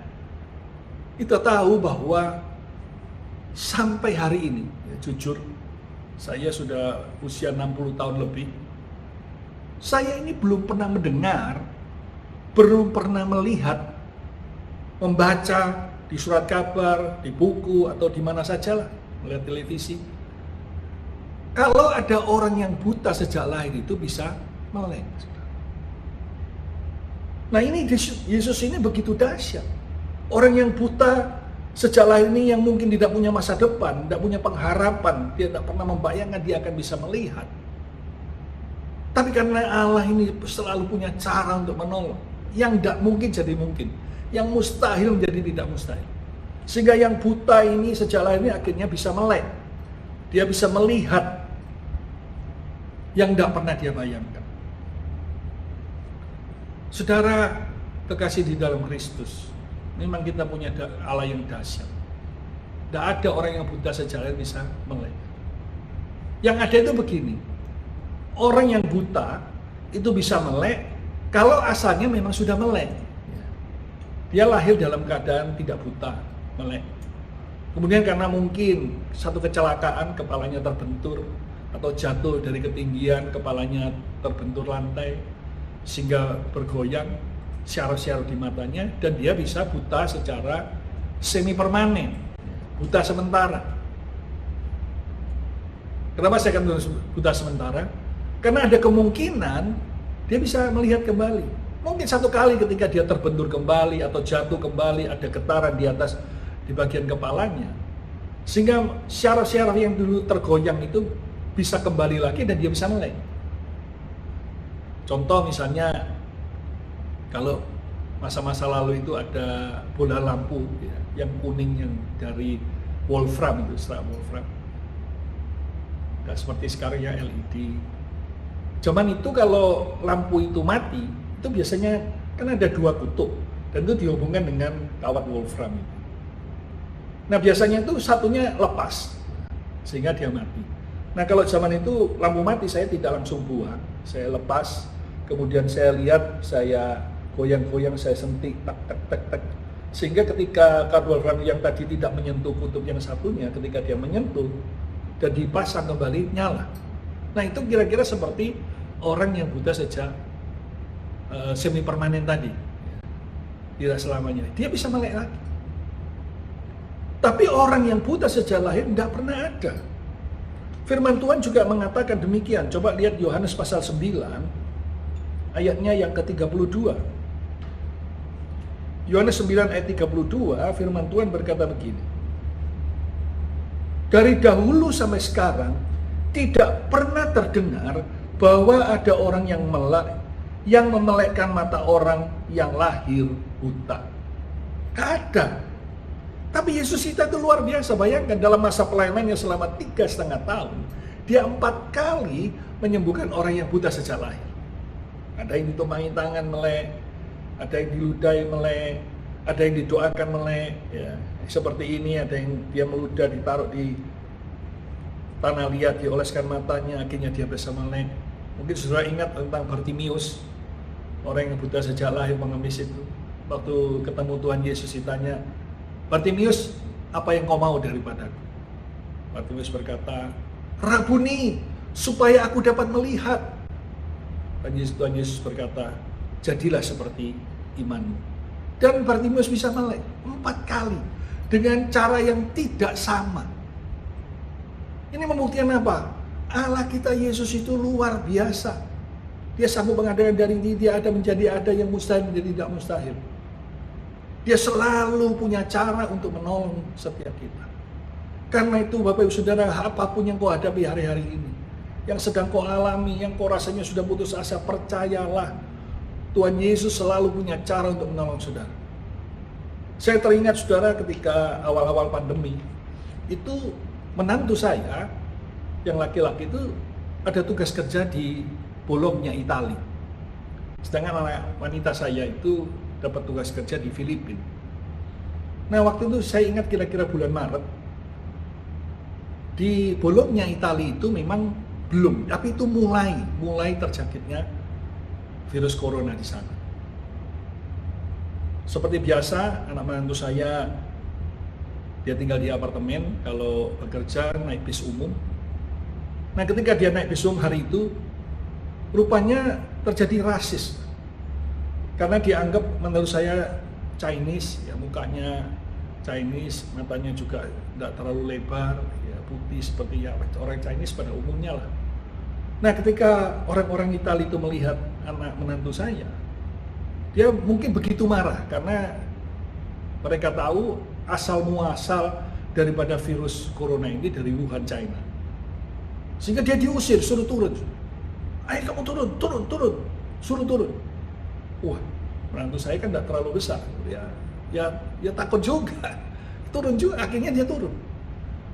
kita tahu bahwa sampai hari ini, ya jujur, saya sudah usia 60 tahun lebih. Saya ini belum pernah mendengar, belum pernah melihat, membaca di surat kabar, di buku, atau di mana sajalah, melihat televisi. Kalau ada orang yang buta sejak lahir itu bisa melek. Nah ini Yesus ini begitu dahsyat. Orang yang buta sejak lahir ini yang mungkin tidak punya masa depan, tidak punya pengharapan, dia tidak pernah membayangkan dia akan bisa melihat. Tapi karena Allah ini selalu punya cara untuk menolong, yang tidak mungkin jadi mungkin, yang mustahil menjadi tidak mustahil. Sehingga yang buta ini sejak lahir ini akhirnya bisa melek. Dia bisa melihat yang tidak pernah dia bayangkan. Saudara kekasih di dalam Kristus, memang kita punya Allah yang dahsyat. Tidak ada orang yang buta sejak lahir bisa melek. Yang ada itu begini, orang yang buta itu bisa melek kalau asalnya memang sudah melek. Dia lahir dalam keadaan tidak buta, melek. Kemudian karena mungkin satu kecelakaan, kepalanya terbentur, atau jatuh dari ketinggian, kepalanya terbentur lantai, sehingga bergoyang, syaraf-syaraf di matanya, dan dia bisa buta secara semi permanen, buta sementara. Kenapa saya katakan buta sementara? Karena ada kemungkinan dia bisa melihat kembali. Mungkin satu kali ketika dia terbentur kembali atau jatuh kembali, ada getaran di atas, di bagian kepalanya, sehingga syaraf-syaraf yang dulu tergoyang itu bisa kembali lagi dan dia bisa melek. Contoh misalnya, kalau masa-masa lalu itu ada bola lampu ya, yang kuning yang dari Wolfram itu, serat Wolfram. Nah, seperti sekarang ya LED. Zaman itu kalau lampu itu mati, itu biasanya kan ada dua kutub dan itu dihubungkan dengan kawat Wolfram itu. Nah biasanya itu satunya lepas sehingga dia mati. Nah kalau zaman itu lampu mati saya tidak langsung buang, saya lepas, kemudian saya lihat, saya goyang-goyang, saya sentik, tak tak tak tak, sehingga ketika kawat Wolfram yang tadi tidak menyentuh kutub yang satunya, ketika dia menyentuh dan dipasang kembali nyala. Nah itu kira-kira seperti orang yang buta sejak semi permanen tadi, tidak selamanya dia bisa melek lagi. Tapi orang yang buta sejak lahir tidak pernah ada. Firman Tuhan juga mengatakan demikian. Coba lihat Yohanes pasal 9 ayatnya yang ke-32. Yohanes 9 ayat 32, firman Tuhan berkata begini. Dari dahulu sampai sekarang tidak pernah terdengar bahwa ada orang yang memelekkan mata orang yang lahir buta. Tidak ada. Tapi Yesus kita itu luar biasa. Bayangkan dalam masa pelayanannya selama 3,5 tahun, dia 4 kali menyembuhkan orang yang buta sejak lahir. Ada yang ditumangi tangan melek, ada yang diludahi melek, ada yang didoakan melek, ya. Seperti ini, ada yang dia meludah ditaruh di tanah liat, dioleskan matanya, akhirnya dia bisa melek. Mungkin saudara ingat tentang Bartimius, orang yang buta sejak lahir, pengemis itu. Waktu ketemu Tuhan Yesus ditanya, Bartimius, apa yang kau mau daripadaku? Bartimius berkata, Rabuni, supaya aku dapat melihat. Tuhan Yesus berkata, jadilah seperti imanmu. Dan Bartimius bisa melek 4 kali dengan cara yang tidak sama. Ini membuktikan apa? Allah kita Yesus itu luar biasa. Dia sanggup mengadakan dari tidak ada menjadi ada, yang mustahil menjadi tidak mustahil. Dia selalu punya cara untuk menolong setiap kita. Karena itu Bapak Ibu Saudara, apapun yang kau hadapi hari-hari ini, yang sedang kau alami, yang kau rasanya sudah putus asa, percayalah Tuhan Yesus selalu punya cara untuk menolong saudara. Saya teringat saudara ketika awal-awal pandemi, itu menantu saya yang laki-laki itu ada tugas kerja di Bologna, Italia. Sedangkan anak wanita saya itu dapat tugas kerja di Filipina. Nah waktu itu saya ingat kira-kira bulan Maret, di Bologna, Italia itu memang belum, tapi itu mulai terjangkitnya virus corona di sana. Seperti biasa, anak menantu saya dia tinggal di apartemen, kalau bekerja naik bis umum. Nah, ketika dia naik bis umum hari itu, rupanya terjadi rasis. Karena dianggap menurut saya Chinese, ya mukanya Chinese, matanya juga tidak terlalu lebar, ya putih seperti ya orang Chinese pada umumnya lah. Nah, ketika orang-orang Italia itu melihat anak menantu saya, dia mungkin begitu marah karena mereka tahu asal muasal daripada virus corona ini dari Wuhan, China. Sehingga dia diusir, suruh turun. Ayo kamu turun, suruh turun. Wah, menantu saya kan tidak terlalu besar, ya takut juga. Turun juga, akhirnya dia turun.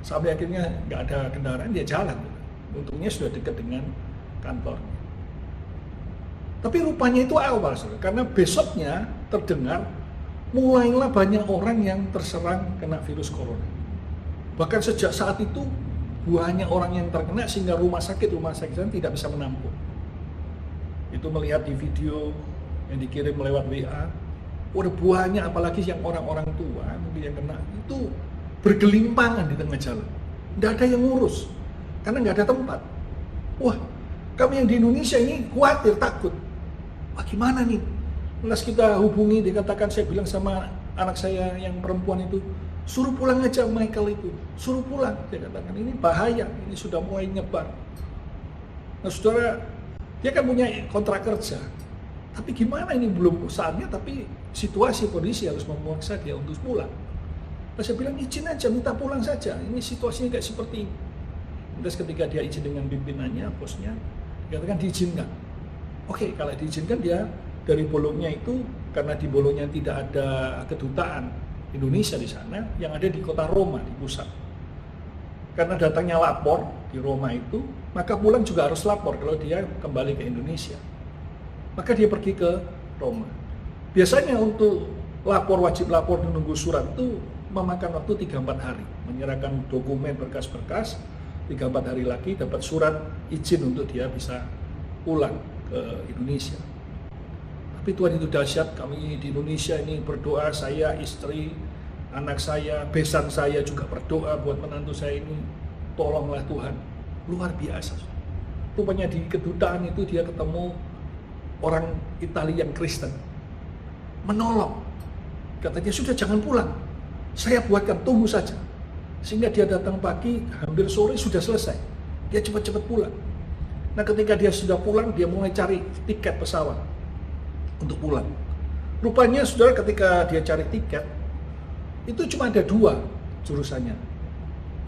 Sampai akhirnya nggak ada kendaraan, dia jalan. Untungnya sudah dekat dengan kantornya. Tapi rupanya itu awal, karena besoknya terdengar mulailah banyak orang yang terserang kena virus corona. Bahkan sejak saat itu banyak orang yang terkena sehingga rumah sakit tidak bisa menampung. Itu melihat di video yang dikirim lewat WA, udah banyak, apalagi yang orang-orang tua mungkin yang kena itu bergelimpangan di tengah jalan. Tidak ada yang ngurus karena nggak ada tempat. Wah, kami yang di Indonesia ini khawatir, takut. Wah, gimana nih? Lalu kita hubungi, dikatakan, saya bilang sama anak saya yang perempuan itu, suruh pulang aja Michael itu, suruh pulang. Saya katakan, ini bahaya, ini sudah mulai nyebar. Nah saudara, dia kan punya kontrak kerja. Tapi gimana ini, belum saatnya, tapi situasi, kondisi harus memaksa dia untuk pulang. Nah, saya bilang, izin aja, minta pulang saja. Ini situasinya kayak seperti ini. Terus ketika dia izin dengan pimpinannya, bosnya, dia katakan diizinkan. Oke, kalau diizinkan dia dari Bologna itu, karena di Bologna tidak ada kedutaan Indonesia di sana, yang ada di kota Roma, di pusat. Karena datangnya lapor di Roma itu, maka pulang juga harus lapor kalau dia kembali ke Indonesia. Maka dia pergi ke Roma. Biasanya untuk lapor, wajib lapor menunggu surat itu memakan waktu 3-4 hari. Menyerahkan dokumen, berkas-berkas, 3-4 hari lagi dapat surat izin untuk dia bisa pulang ke Indonesia. Tapi Tuhan itu dahsyat, kami di Indonesia ini berdoa, saya, istri, anak saya, besan saya juga berdoa buat menantu saya ini, tolonglah Tuhan. Luar biasa. Rupanya di kedutaan itu dia ketemu orang Italia yang Kristen, menolong. Katanya, sudah jangan pulang, saya buatkan, tunggu saja. Sehingga dia datang pagi, hampir sore sudah selesai. Dia cepat-cepat pulang. Nah ketika dia sudah pulang, dia mulai cari tiket pesawat untuk pulang. Rupanya saudara, ketika dia cari tiket, itu cuma ada 2 jurusannya.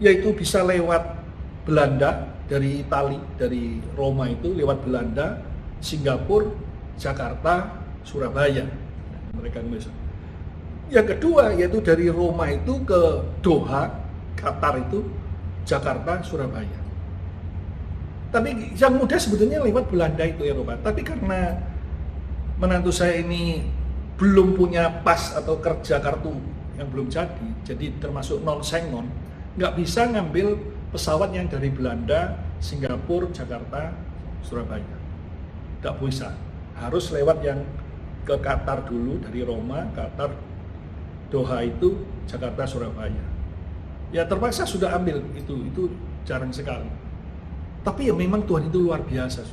Yaitu bisa lewat Belanda, dari Itali, dari Roma itu, lewat Belanda, Singapura, Jakarta, Surabaya. Mereka bisa. Yang kedua, yaitu dari Roma itu ke Doha, Qatar itu, Jakarta, Surabaya. Tapi yang mudah sebetulnya lewat Belanda itu, Eropa. Tapi karena menantu saya ini belum punya pas atau kerja kartu yang belum jadi termasuk non-Schengen, nggak bisa ngambil pesawat yang dari Belanda, Singapura, Jakarta, Surabaya. Nggak bisa. harus lewat yang ke Qatar dulu, dari Roma, Qatar, Doha itu, Jakarta, Surabaya. Ya terpaksa sudah ambil itu jarang sekali. Tapi ya memang Tuhan itu luar biasa.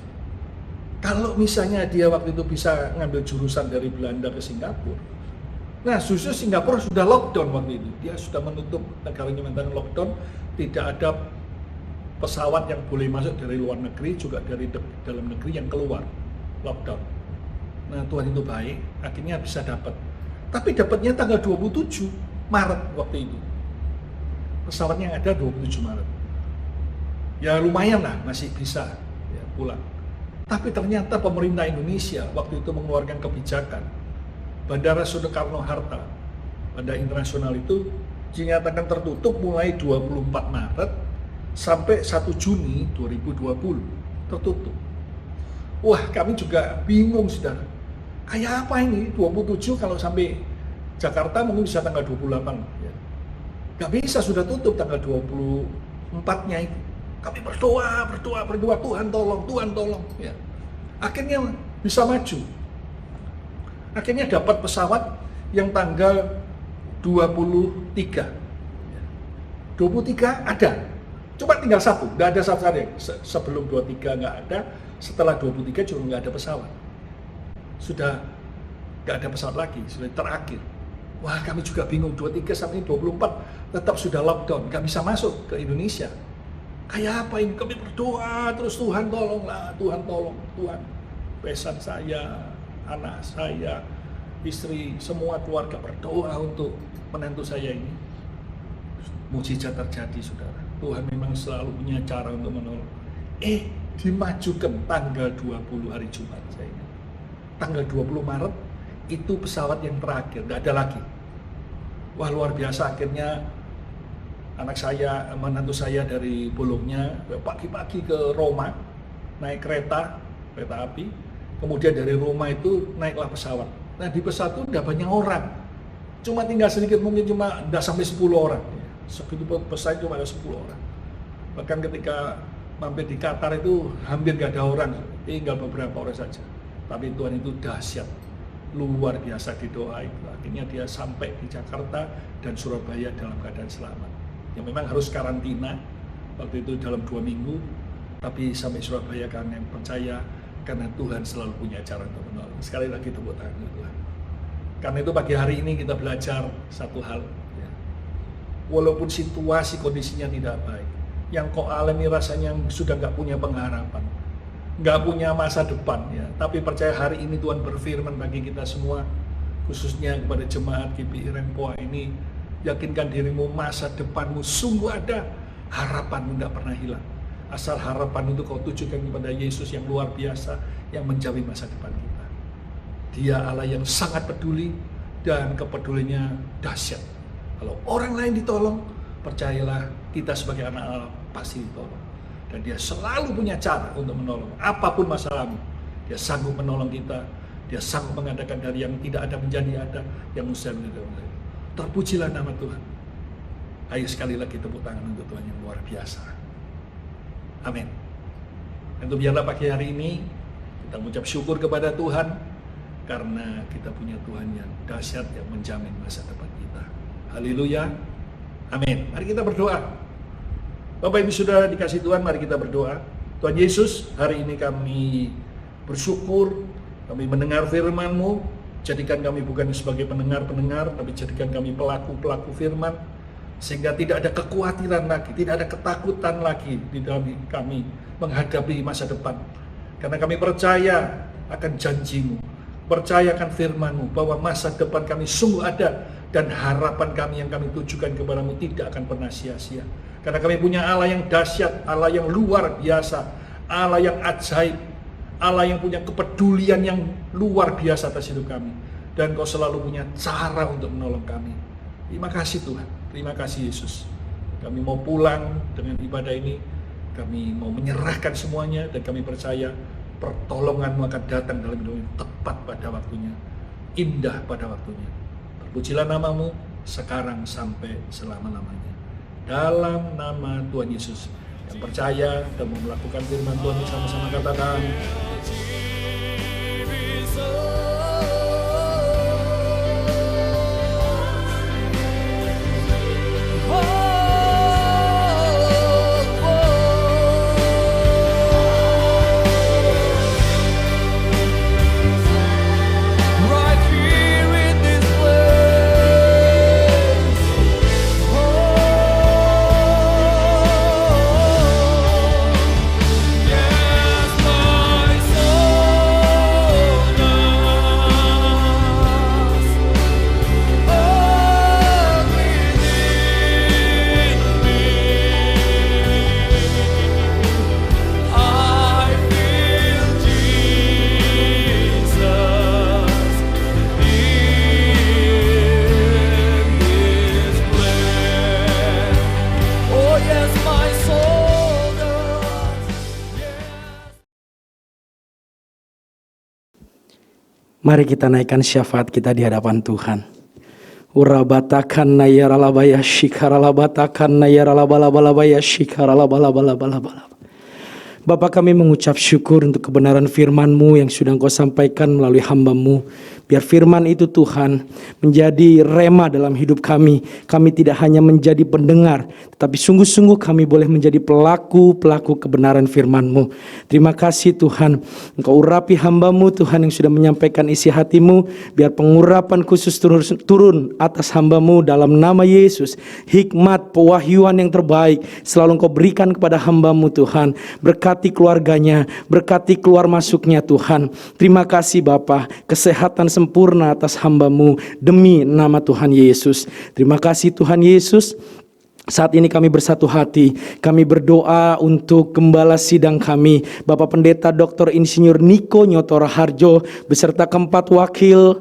Kalau misalnya dia waktu itu bisa ngambil jurusan dari Belanda ke Singapura, nah justru Singapura sudah lockdown waktu itu. Dia sudah menutup, negaranya mentang lockdown, tidak ada pesawat yang boleh masuk dari luar negeri, juga dari dalam negeri yang keluar, lockdown. Nah Tuhan itu baik, akhirnya bisa dapat. Tapi dapatnya tanggal 27 Maret waktu itu. Pesawatnya yang ada 27 Maret. Ya lumayan lah, masih bisa ya, pulang. Tapi ternyata pemerintah Indonesia waktu itu mengeluarkan kebijakan Bandara Soekarno-Hatta, bandara internasional itu dinyatakan tertutup mulai 24 Maret sampai 1 Juni 2020 tertutup. Wah, kami juga bingung, saudara. Kayak apa ini 27 kalau sampai Jakarta mungkin bisa tanggal 28 ya. Gak bisa, sudah tutup tanggal 24-nya itu. Kami berdoa, Tuhan tolong ya. Akhirnya bisa maju. Akhirnya dapat pesawat yang tanggal 23. 23 ada. Coba tinggal satu, nggak ada satu saja. Sebelum 23 nggak ada, setelah 23 juga nggak ada pesawat. Sudah nggak ada pesawat lagi, sudah terakhir. Wah, kami juga bingung, 23 sampai 24 tetap sudah lockdown, nggak bisa masuk ke Indonesia. Kayak apa ini? Kami berdoa terus, Tuhan tolonglah, Tuhan tolong, Tuhan. Besan saya, anak saya, istri, semua keluarga berdoa untuk menantu saya ini. Mujizat terjadi, saudara. Tuhan memang selalu punya cara untuk menolong. Dimajukan tanggal 20 hari Jumat saya ingat. Tanggal 20 Maret itu pesawat yang terakhir, nggak ada lagi. Wah, luar biasa. Akhirnya anak saya, menantu saya dari Bologna pagi-pagi ke Roma, naik kereta api. Kemudian dari Roma itu naiklah pesawat. Nah di pesawat itu udah banyak orang, cuma tinggal sedikit, mungkin cuma nggak sampai 10 orang. Segitu pesawat cuma ada 10 orang. Bahkan ketika mampir di Qatar itu hampir nggak ada orang, tinggal beberapa orang saja. Tapi Tuhan itu dahsyat, luar biasa di doa itu. Akhirnya dia sampai di Jakarta dan Surabaya dalam keadaan selamat. Yang memang harus karantina waktu itu dalam 2 minggu, tapi sampai Surabaya karena yang percaya, karena Tuhan selalu punya cara untuk menolong. Sekali lagi tepuk tangan untuk Tuhan. Karena itu pagi hari ini kita belajar satu hal ya. Walaupun situasi kondisinya tidak baik, yang kau alami rasanya sudah nggak punya pengharapan, nggak punya masa depan ya, tapi percaya hari ini Tuhan berfirman bagi kita semua, khususnya kepada jemaat GPI Rempoa ini, yakinkan dirimu, masa depanmu sungguh ada, harapanmu tidak pernah hilang. Asal harapan itu kau tujukan kepada Yesus yang luar biasa, yang menjamin masa depan kita. Dia Allah yang sangat peduli dan kepedulinya dahsyat. Kalau orang lain ditolong, percayalah kita sebagai anak Allah pasti ditolong. Dan dia selalu punya cara untuk menolong. Apapun masalahmu, dia sanggup menolong kita. Dia sanggup mengadakan dari yang tidak ada menjadi ada, yang mustahil menjadi mustahil. Terpujilah nama Tuhan. Ayo sekali lagi tepuk tangan untuk Tuhan yang luar biasa. Amin. Dan itu biarlah pagi hari ini kita mengucap syukur kepada Tuhan karena kita punya Tuhan yang dahsyat yang menjamin masa depan kita. Haleluya. Amin. Mari kita berdoa. Bapak Ibu sudah dikasih Tuhan, mari kita berdoa. Tuhan Yesus, hari ini kami bersyukur, kami mendengar firman-Mu. Jadikan kami bukan sebagai pendengar-pendengar, tapi jadikan kami pelaku-pelaku firman, sehingga tidak ada kekhawatiran lagi, tidak ada ketakutan lagi di dalam kami menghadapi masa depan. Karena kami percaya akan janji-Mu, percaya akan firman-Mu, bahwa masa depan kami sungguh ada, dan harapan kami yang kami tujukan kepada-Mu tidak akan pernah sia-sia. Karena kami punya Allah yang dahsyat, Allah yang luar biasa, Allah yang ajaib, Allah yang punya kepedulian yang luar biasa atas hidup kami. Dan Kau selalu punya cara untuk menolong kami. Terima kasih Tuhan, terima kasih Yesus. Kami mau pulang dengan ibadah ini, kami mau menyerahkan semuanya, dan kami percaya pertolongan-Mu akan datang dalam hidup ini tepat pada waktunya, indah pada waktunya. Terpujilah nama-Mu sekarang sampai selama-lamanya. Dalam nama Tuhan Yesus, yang percaya dan mau melakukan firman Tuhan, sama-sama katakan Mari kita naikkan syafaat kita di hadapan Tuhan. Urabatakan nayaralabaya shikaralabatakan nayaralabalabaya shikaralabalabalabalabala. Bapa, kami mengucap syukur untuk kebenaran firman-Mu yang sudah Engkau sampaikan melalui hamba-Mu. Biar firman itu Tuhan menjadi rema dalam hidup kami. Kami tidak hanya menjadi pendengar, tetapi sungguh-sungguh kami boleh menjadi pelaku-pelaku kebenaran firman-Mu. Terima kasih Tuhan, Engkau urapi hamba-Mu Tuhan yang sudah menyampaikan isi hati-Mu. Biar pengurapan khusus turun atas hamba-Mu dalam nama Yesus. Hikmat, pewahyuan yang terbaik selalu Engkau berikan kepada hamba-Mu Tuhan. Berkati keluarganya, berkati keluar masuknya Tuhan. Terima kasih Bapa, kesehatan sempurna atas hamba-Mu demi nama Tuhan Yesus. Terima kasih Tuhan Yesus. Saat ini kami bersatu hati, kami berdoa untuk gembala sidang kami, Bapak Pendeta Dr. Insinyur Niko Nyoto Raharjo, beserta keempat wakil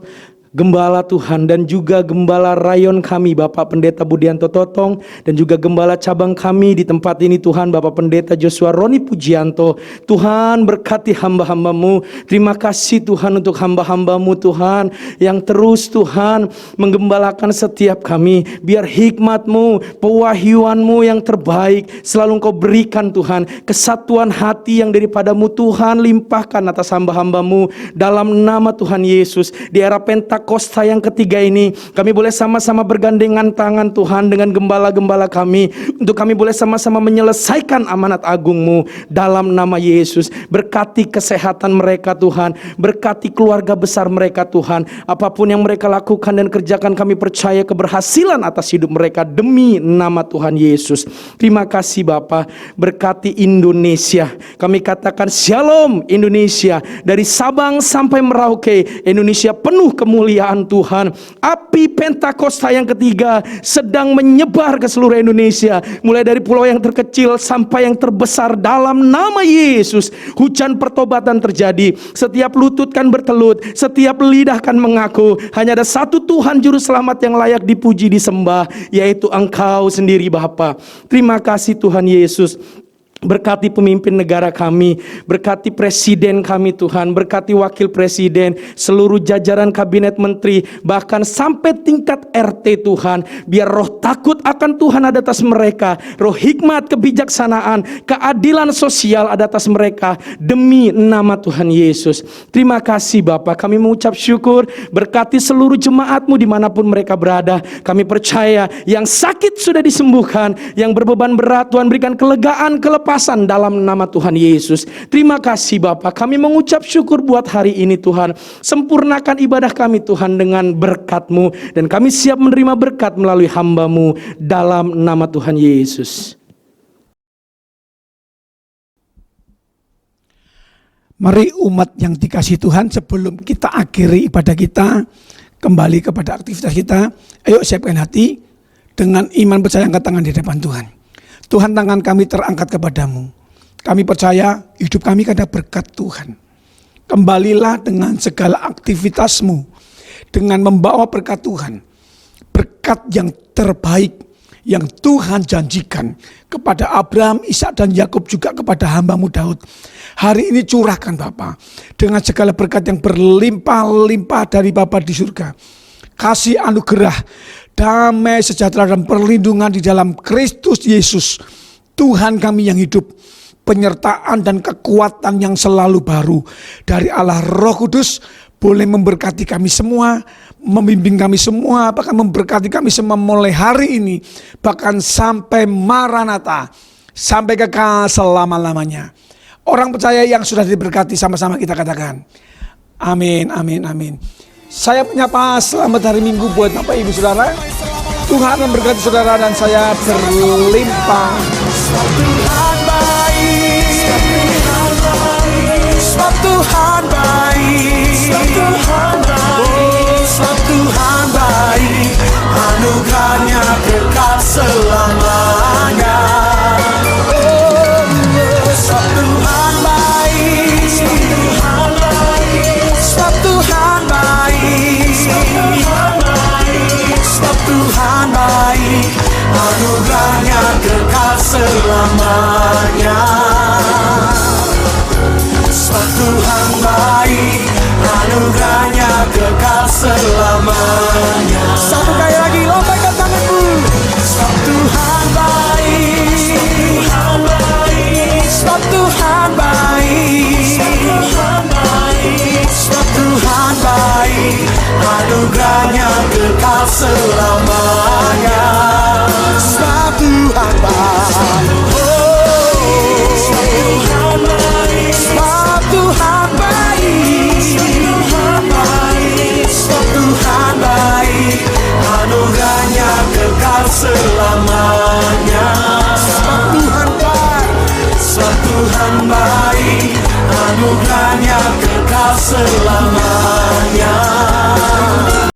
Gembala Tuhan, dan juga Gembala Rayon kami Bapak Pendeta Budianto Totong, dan juga Gembala cabang kami di tempat ini Tuhan, Bapak Pendeta Joshua Roni Pujianto. Tuhan berkati hamba-hamba-Mu. Terima kasih Tuhan untuk hamba-hamba-Mu Tuhan yang terus Tuhan menggembalakan setiap kami. Biar hikmat-Mu, pewahyuan-Mu yang terbaik selalu Engkau berikan Tuhan. Kesatuan hati yang daripada-Mu Tuhan limpahkan atas hamba-hamba-Mu dalam nama Tuhan Yesus. Di era Pentakosta yang ketiga ini, kami boleh sama-sama bergandengan tangan Tuhan dengan gembala-gembala kami, untuk kami boleh sama-sama menyelesaikan amanat agung-Mu dalam nama Yesus. Berkati kesehatan mereka Tuhan, berkati keluarga besar mereka Tuhan. Apapun yang mereka lakukan dan kerjakan, kami percaya keberhasilan atas hidup mereka demi nama Tuhan Yesus. Terima kasih Bapa. Berkati Indonesia. Kami katakan Shalom Indonesia. Dari Sabang sampai Merauke, Indonesia penuh kemuliaan Tuhan. Api Pentakosta yang ketiga sedang menyebar ke seluruh Indonesia, mulai dari pulau yang terkecil sampai yang terbesar dalam nama Yesus. Hujan pertobatan terjadi, setiap lutut kan bertelut, setiap lidah kan mengaku hanya ada satu Tuhan juru selamat yang layak dipuji disembah, yaitu Engkau sendiri Bapa. Terima kasih Tuhan Yesus. Berkati pemimpin negara kami, berkati presiden kami Tuhan, berkati wakil presiden, seluruh jajaran kabinet menteri, bahkan sampai tingkat RT Tuhan. Biar roh takut akan Tuhan ada atas mereka, roh hikmat, kebijaksanaan, keadilan sosial ada atas mereka demi nama Tuhan Yesus. Terima kasih Bapa, kami mengucap syukur. Berkati seluruh jemaat-Mu dimanapun mereka berada. Kami percaya yang sakit sudah disembuhkan, yang berbeban berat Tuhan berikan kelegaan, kelepasan dalam nama Tuhan Yesus. Terima kasih Bapa, kami mengucap syukur buat hari ini Tuhan. Sempurnakan ibadah kami Tuhan dengan berkat-Mu, dan kami siap menerima berkat melalui hamba-Mu dalam nama Tuhan Yesus. Mari umat yang dikasihi Tuhan, sebelum kita akhiri ibadah kita, kembali kepada aktivitas kita, ayo siapkan hati dengan iman percaya angkat tangan di depan Tuhan. Tuhan, tangan kami terangkat kepadamu. Kami percaya hidup kami karena berkat Tuhan. Kembalilah dengan segala aktivitasmu, dengan membawa berkat Tuhan. Berkat yang terbaik yang Tuhan janjikan kepada Abraham, Ishak dan Yakub, juga kepada hamba-Mu Daud. Hari ini curahkan Bapa, dengan segala berkat yang berlimpah-limpah dari Bapa di surga. Kasih anugerah, damai, sejahtera dan perlindungan di dalam Kristus Yesus Tuhan kami yang hidup. Penyertaan dan kekuatan yang selalu baru dari Allah Roh Kudus boleh memberkati kami semua, membimbing kami semua, bahkan memberkati kami semua mulai hari ini, bahkan sampai Maranatha, sampai kekal selama-lamanya. Orang percaya yang sudah diberkati, sama-sama kita katakan amin, amin, amin. Saya menyapa selamat hari Minggu buat Bapak Ibu Saudara. Tuhan memberkati saudara dan saya berlimpah. Tuhan baik, sebab Tuhan baik, sebab Tuhan baik, anugerahnya kekal selamanya. Sebab Tuhan baik, sebab Tuhan baik, sebab Tuhan baik, anugerahnya kekal selamanya. Sebab Tuhan baik, anugerahnya selamanya. Satu kali lagi lambaikan tanganmu. Sebab Tuhan baik, Tuhan baik, sebab Tuhan baik, Tuhan baik, sebab Tuhan baik, anugerahnya kekal selamanya. Sebab Tuhan baik, Tuhan baik, sebab Tuhan baik, Tuhan baik, sebab Tuhan baik, anugerahnya kekal selamanya. Sebab Tuhan baik, sebab Tuhan baik, anugerahnya kekal selamanya.